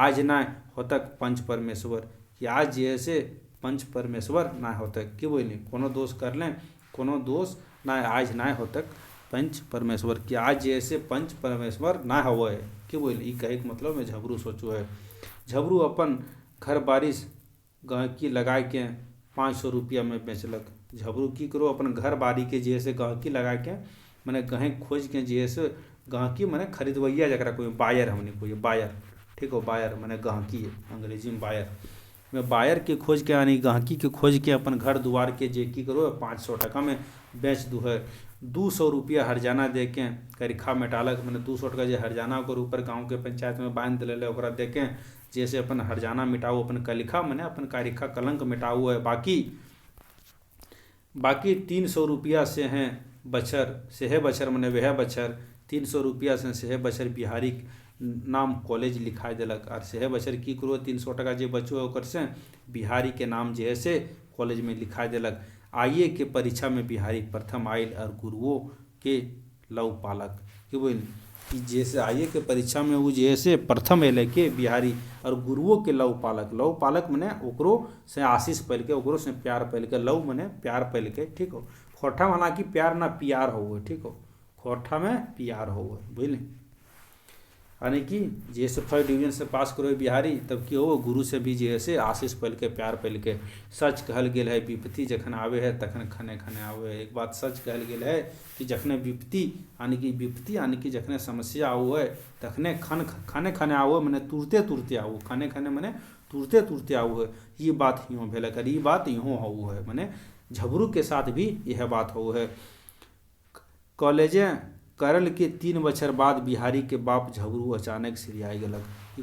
आज ना होतक पंच परमेश्वर कि आज जैसे पंच परमेश्वर ना होतक कि बोली कोनो दोष कर लें कोनो दोष ना आज ना होतक पंच परमेश्वर कि आज जैसे पंच परमेश्वर ना हो कि बोली कहे के मतलब में झबरू सोचो है झबरू अपन घर बारिश गहकी लगा के 500 रुपया में बेचलक झबरू की करो अपन घर बारी के जे से गहकी लगा के मैंने गहें खोज के जे से गहकी मैंने खरीदवैया जरा कोई बायर हमने कोई बायर, ठीक हो, बायर मैंने गहकी अंग्रेजी में बायर, मैं बायर के खोज के यानी गहकी के खोज के अपन घर दुआर के जे की करो 500 टका में बेच दू है। 200 रुपया हरजाना दे के करिखा मेटालक मैंने 200 टका जे हरजाना ओकर ऊपर गाँव के पंचायत में बांध दिले ओकरा दे के जैसे अपन हरजाना मिटाऊ अपन कलिखा मैंने अपन कारिखा कलंक मिटाऊ है। बाकी 300 रुपया से हैं बछर सेहे बछर मैंने वह बछर 300 रुपया से सेहे बछर बिहारी नाम कॉलेज लिखा दिलक और सेहे बछर की करो 300 टका जे बचो है ओकर से बिहारी के नाम जे से कॉलेज में लिखा दिलक। आइए के परीक्षा में बिहारी प्रथम आयल और गुरुओं के लव पालक कि बोल कि जैसे आइए के परीक्षा में वो जैसे प्रथम अल के बिहारी और गुरुओं के लव पालक मने ओकरो से आशीष पहल के ओकरो से प्यार पहल के लव मने प्यार पहल के, ठीक हो। खोठा माना कि प्यार ना पियार हो, ठीक हो, खोठा में पियार हो बुझल यानी कि जैसे फर्स्ट डिवीजन से पास करो बिहारी तब की हो गुरु से भी जैसे आशीष पहल के प्यार पहल के। सच कहल गेल है विपत्ति जखन आवे है तखन खने खने आवे है। एक बात सच कहल गेल है कि जखने विपत्ति यानी कि जखने समस्या आओ है तखने खाने खाने आओ मैंने तुरते आओ, खाने खाने मैंने तुरते आओ है। ये बात यूँ भेल कर ये बात यूँ हो है मैंने झबरू के साथ भी यह बात हो है। कॉलेजे करल के 3 बछर बाद बिहारी के बाप झबरू अचानक सिरियाई गलक कि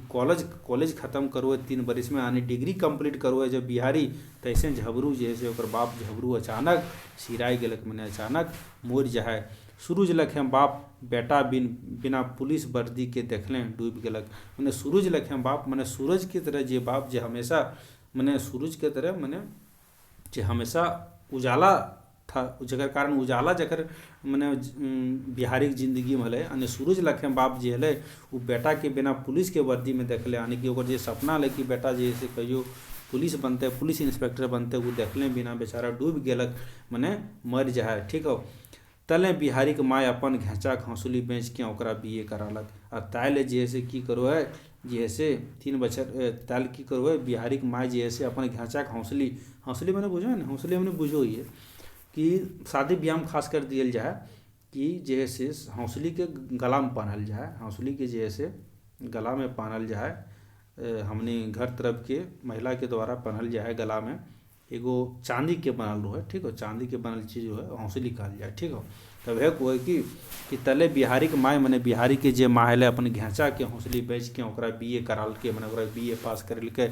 कॉलेज खत्म करो 3 बरिस में यानी डिग्री कंप्लीट करो जब बिहारी तैसे झबरू जैसे ओकर बाप झबरू अचानक सिराई गलक मैंने अचानक मोर जाए। सूरज लखें बाप बेटा बिना पुलिस वर्दी के देखलें डूब गलक मैंने सूरज लखें बाप मैंने सूरज की तरह जे बाप जे हमेशा मैंने सूरज के तरह मैंने जे हमेशा उजाला था जकर कारण उजाला जकर मैंने बिहारी की जिंदगी में हले यानी सूरज लखें बाप जे हले वो बेटा के बिना पुलिस के वर्दी में देखले यानी कि ओकर जे सपना ले कि बेटा जैसे कहियो पुलिस बनते पुलिस इंस्पेक्टर बनते वो देखले बिना बेचारा डूब गेलक मैंने मर जाए, ठीक हो। तले बिहारी के माय अपन घेचा हौसली बेच के ओकरा बीए करालक और ताले जैसे की करो है जैसे 3 बछर ताल की करो है बिहारी के माय जैसे अपन घेचा हौसली मैंने बुझो ना हौसली हमने बुझो ये कि शादी ब्याह में खास कर दियल जाए कि जैसे हौसली के गला में पहनल जाए, हौसली के जैसे गला में पहनल जाए हमने घर तरफ के महिला के द्वारा पहनल जाए गला में एगो चांदी के बनल रहो है, ठीक हो, चांदी के बनल चीज़ जो है हौसली कहल जाए, ठीक हो। तब है कोई कि तले बिहारी के माय मैंने बिहारी के जे माहले अपन घेचा के हौसली बेच के ओकरा बीए कराल के मैंने ओकरा बीए पास करलके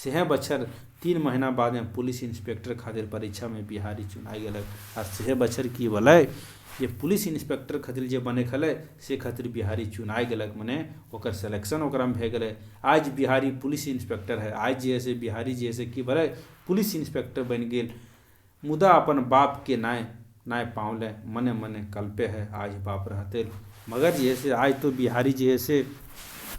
सेहे बछर 3 महीना बाद में पुलिस इंस्पेक्टर खातिर परीक्षा में बिहारी चुनाई गलक और सेहे बछर की बोले ये पुलिस इंस्पेक्टर खातिर जे बने खले से खातिर बिहारी चुनाई गलक मैंने ओकर सिलेक्शन ओकरा में भे गए। आज बिहारी पुलिस इंस्पेक्टर है, आज जैसे बिहारी जैसे कि बोले पुलिस इंस्पेक्टर बन गेल मुदा अपन बाप के नाय पाँवले मने कल्पे है आज बाप रहते मगर जैसे आज तो बिहारी जैसे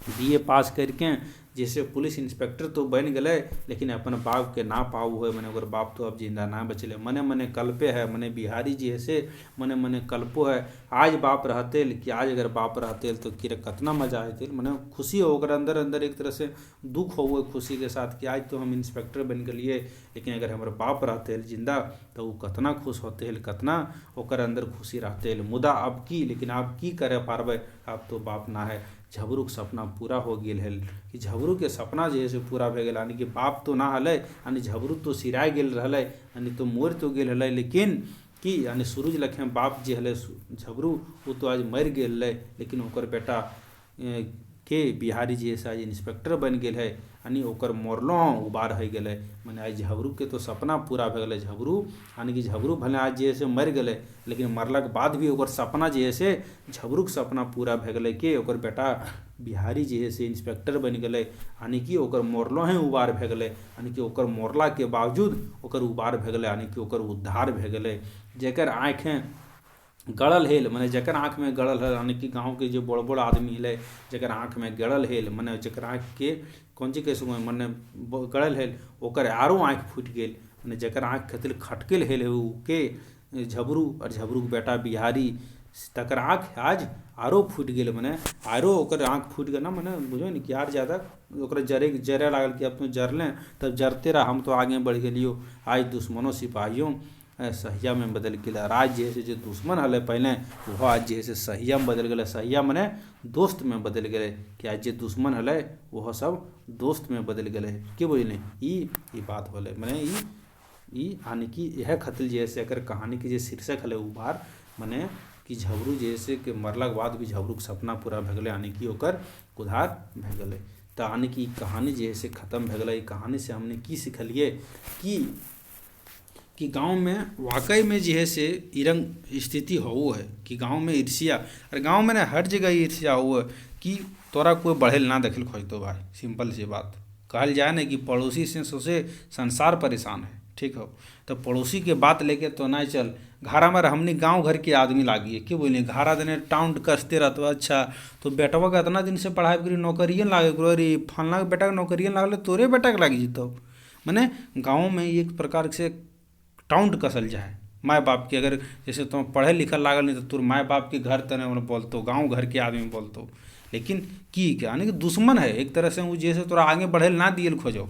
बीए पास करके जैसे पुलिस इंस्पेक्टर तो बन गए लेकिन अपन बाप के ना पाऊ है मैंने अगर बाप तो अब जिंदा ना बचले मने कल्पे है मैंने बिहारी जैसे मने कल्पो है आज बाप रहते कि आज अगर बाप रहते तो कितना मजा आते मैंने खुशी हो अंदर एक तरह से दुख हो खुशी के साथ कि आज तो हम इंस्पेक्टर बन गए लेकिन अगर हमारे बाप रहते जिंदा तो वो कितना खुश होते कितना ओकर अंदर खुशी रहते मुदा अब की लेकिन आप की करे पारबे आप तो बाप ना है। झबरू के सपना पूरा हो गेल है कि झबरू के सपना जैसे पूरा भे गेल यानी कि बाप तो ना हले यानी झबरू तो सिराय गेल रहले यानी तो मोर तो गेल हले लेकिन कि यानी सूरज लखें बाप जे हले झबरू वो तो आज मर गेल है लेकिन ओकर बेटा के बिहारी जैसे आज इंस्पेक्टर बन गेल है यानी ओकर मोरलो उबार हो गए मैंने आज झबरू के तो सपना पूरा भे गए। झबरू यानी कि झबरू भले आज जैसे मर गए लेकिन मरला के बाद भी ओकर सपना जैसे झबरू के सपना पूरा भे गए कि ओकर बेटा बिहारी जैसे इंस्पेक्टर बन गए यानी कि ओकर मोरलो हैं उबार भे गए यानी कि ओकर मोरला के बावजूद ओकर उबार भे गए यानी कि ओकर उद्धार भे गए। जेकर आँखें गड़ल हेल मैंने जकर आँख में गड़ल है यानी कि गाँव के जो बड़ आदमी है जकर आँख में गड़ल हेल मैंने जकर आँख के कौन ची कैसे मैंने गड़ल हेल ओकर आरो आँख फूट गेल मैंने जकर आँख खतिल खटकेल हेल के झबरू और झबरू के बेटा बिहारी तकर आँख आज आरो फूट गेल मैंने आरो ओकर आँख फूट गया ना मैंने बुझो नहीं कि यार ज़्यादा ओकरा जरे लागल कि अब तो जरलें तब जरते रहा हम तो आगे बढ़ गलियो आज दुश्मनों सिपाहियों सहिया में बदल गया। आज जे है जो दुश्मन हल पहले वह आज जे है सहिया में बदल गए। सहिया मने दोस्त में बदल गए कि आज जे दुश्मन हल वह सब दोस्त में बदल गए। कि बुझल ई बात होल मने ई यानी कि यह खतिल जैसे अगर कहानी के जे शीर्षक हल उबार मने कि झबरू जैसे के मरला के बाद भी झबरू के सपना पूरा भ गए यानी कि ओकर उधार भ गए। तो यानी कि कहानी जैसे खत्म भ गए। कहानी से हमने की सीखलिए कि गांव में वाकई में जो है से इरंग स्थिति हो है कि गांव में ईर्ष्या और गांव में ना हर जगह ईर्ष्या हो कि तोरा कोई बढ़ेल ना देखल खोजतो भाई। सिंपल सी बात कहल जाए ना कि पड़ोसी से सोचे संसार परेशान है। ठीक हो तो पड़ोसी के बात लेके तो ना चल घारा में हमने गांव घर के आदमी लागिए कि बोलिए घारा देने टाउंड कसते रहते। अच्छा तो बेटवा का इतना दिन से पढ़ाई करी नौकरियन लागे अरे फलना के बेटा के नौकरियन लागल तोरे बेटा के लाग जीतो। मैंने गाँव में एक प्रकार से टाउंड कसल जाए माँ बाप के। अगर जैसे तुम पढ़े लिखल लागल नहीं तो तुर माँ बाप के घर तने बोलतो गांव घर के आदमी बोलतो। लेकिन की क्या यानी कि दुश्मन है एक तरह से वो जैसे तोरा आगे बढ़े ना दिए खोजो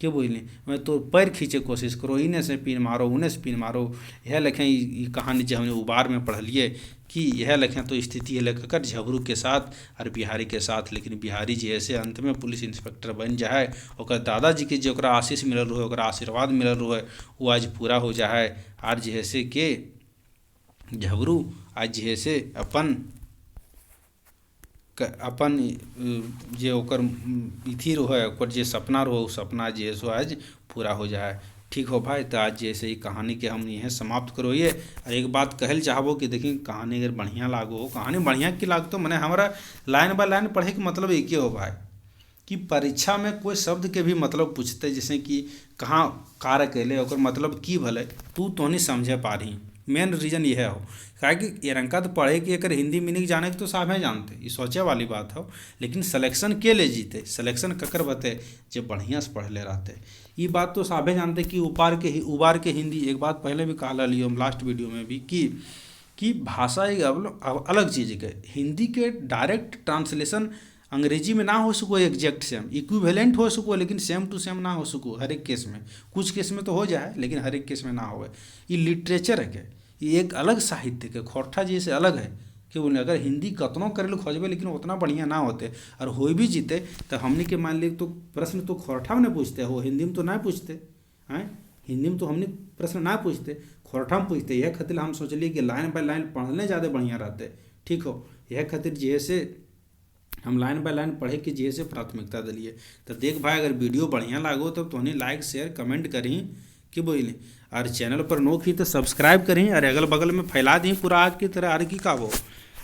कि बुझली मैं तो पैर खींचे कोशिश करो इन्हें से पिन मारो उन्हें से पिन मारो। यह लिखें ये कहानी जो हमने उबार में पढ़लिए कि यह लिखें तो स्थिति है लेकर झबरू के साथ और बिहारी के साथ। लेकिन बिहारी जी ऐसे अंत में पुलिस इंस्पेक्टर बन जाए और दादाजी के जो आशीष मिलल रहे ओकरा आशीर्वाद मिलल रहे वो आज पूरा हो जाए। आज जैसे के झबरू आज जैसे अपन जे ओकर इथी रहे ओकर जे सपना रहो वो सपना जे सो आज पूरा हो जाए। ठीक हो भाई तो आज जैसे ही कहानी के हम यह समाप्त करोइए। और एक बात कहल चाहबो कि देखिए कहानी अगर बढ़िया लागो कहानी बढ़िया की लागतो मैंने हमारा लाइन बाय लाइन पढ़े के मतलब एक ही हो भाई कि परीक्षा में कोई शब्द के भी मतलब पूछते जैसे कि कहाँ कार्य कैले ओकर मतलब की भले तू तो नहीं समझे पा रही। मेन रीजन यह हो काहे कि एरंका तो पढ़े कि अगर हिंदी मीनिंग जाने के तो साहब जानते ये सोचे वाली बात हो। लेकिन सिलेक्शन के ले जीते सिलेक्शन ककर बते जो बढ़िया से पढ़ले रहते ये बात तो साहब जानते कि उबार के हिंदी एक बात पहले भी कहला लियो हम लास्ट वीडियो में भी कि भाषा एक अलग चीज़ के हिंदी के डायरेक्ट ट्रांसलेशन अंग्रेजी में ना हो सको एग्जैक्ट सेम इक्विवेलेंट हो सको लेकिन सेम टू सेम ना हो सको हर एक केस में। कुछ केस में तो हो जाए लेकिन हर एक केस में ना हो। ये लिटरेचर है ये एक अलग साहित्य के खोरठा जैसे अलग है कि बोले अगर हिंदी कतनों करे खोजबे लेकिन उतना बढ़िया ना होते और हो भी जीते तो हमने के मान ली तो प्रश्न तो खोरठा में नहीं पूछते हो हिंदी में तो ना पूछते हैं। हिंदी में तो हमने प्रश्न ना पूछते खोरठा में पूछते। यह खातिर हम सोचलिए कि लाइन बाय लाइन पढ़ने ज़्यादा बढ़िया रहते। ठीक हो यह खातिर जैसे हम लाइन बाय लाइन पढ़े कि जैसे प्राथमिकता दिलिए। तो देख भाई अगर वीडियो बढ़िया लागो तो तुमने लाइक शेयर कमेंट करी कि बोले और चैनल पर नो की तो सब्सक्राइब करी और अगल बगल में फैला दी पूरा आज की तरह आर की का वो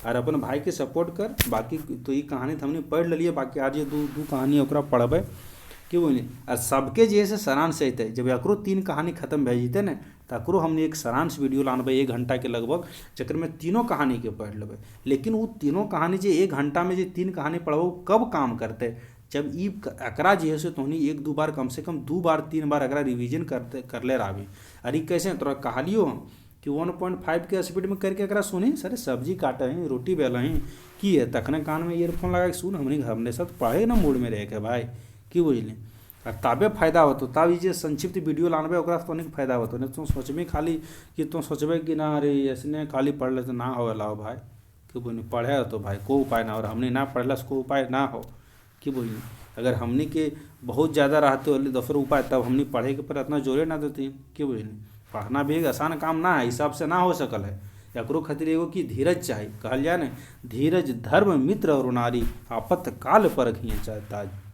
और अपन भाई के सपोर्ट कर। बाकी तो ये कहानी तो हमने पढ़ लिये बाकी आज ये दू कहानी ओकरा पढ़बे कि बोले और सबके जैसे सारांश अते जब एकरो 3 कहानी खत्म भे जते न तकरो हमने एक सारांश वीडियो लानबे 1 घंटा के लगभग जकर में तीनों कहानी के पढ़ लेबे। लेकिन वो तीनों कहानी जो 1 घंटा में जो 3 कहानी पढ़बो कब काम करते जब ई एकरा जे है तोहनी 1-2 बार कम से कम 2 बार 3 बार एकरा रिवीजन करले रही। अरे कैसे तोरा कहलियो हम कि 1.5 के स्पीड में करके एकरा सुनी सर सब्जी काटे हैं रोटी बेला हैं की है तखने कान में ईयरफोन लगा के सुन हमने साथ पढ़े ना मूड में रह के भाई कि बुझली और तबे फायदा होतो। तब ये संक्षिप्त वीडियो लानबे ओकरा से तोहनी फायदा होतो नहीं तुम सोचबे खाली कि तुम सोचबे कि ना अरे ऐसने खाली पढ़ ले तो ना हो लाओ भाई कि बुझली पढ़े तो भाई को उपाय ना और हमने ना पढ़ला से को उपाय ना हो कि बुझली। अगर हमने के बहुत ज़्यादा रहते हो दूसरा उपाय तब हमने पढ़े के पर इतना जोरे ना देती कि बुझली। पढ़ना भी एक आसान काम ना है हिसाब से ना हो सकल है। एकरो खातिर एगो की धीरज चाहिए कहल जाए ना धीरज धर्म मित्र और नारी आपातकाल पर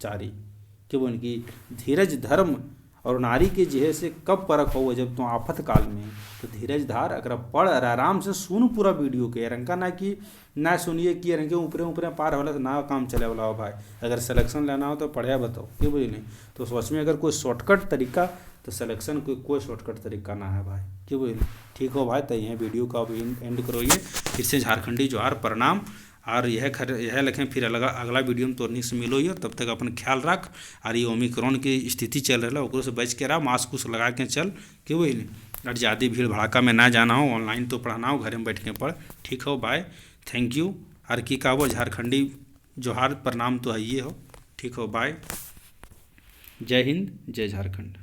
चारी कि बोल कि धीरज धर्म और नारी के जे से कब परख हो जब तुम आफत काल में तो धीरज धार अगर पढ़ आराम से सुन पूरा वीडियो के रंका ना कि ना सुनिए कि रंगे ऊपरे ऊपरे पार होला तो ना काम चले वाला हो भाई। अगर सिलेक्शन लेना हो तो पढ़िया बताओ कि बुझी नहीं तो सोच में अगर कोई शॉर्टकट तरीका तो सिलेक्शन कोई शॉर्टकट तरीका ना है भाई कि बुझी। ठीक हो भाई तो यह वीडियो का एंड करोइए फिर से झारखंडी जोहार प्रणाम और यह लिखें फिर अगला वीडियो में तोरनी से मिलो ही तब तक अपन ख्याल रख। और ये ओमिक्रॉन की स्थिति चल रहा है से बच के रहा मास्क उस्क लगा के चल कि वही और ज़्यादा भीड़ भड़ाका में ना जाना हो ऑनलाइन तो पढ़ना हो घर में बैठ के पढ़। ठीक हो बाय थैंक यू। और की का वो झारखंडी जोहार प्रणाम तो है ये हो। ठीक हो बाय जय हिंद जय झारखंड।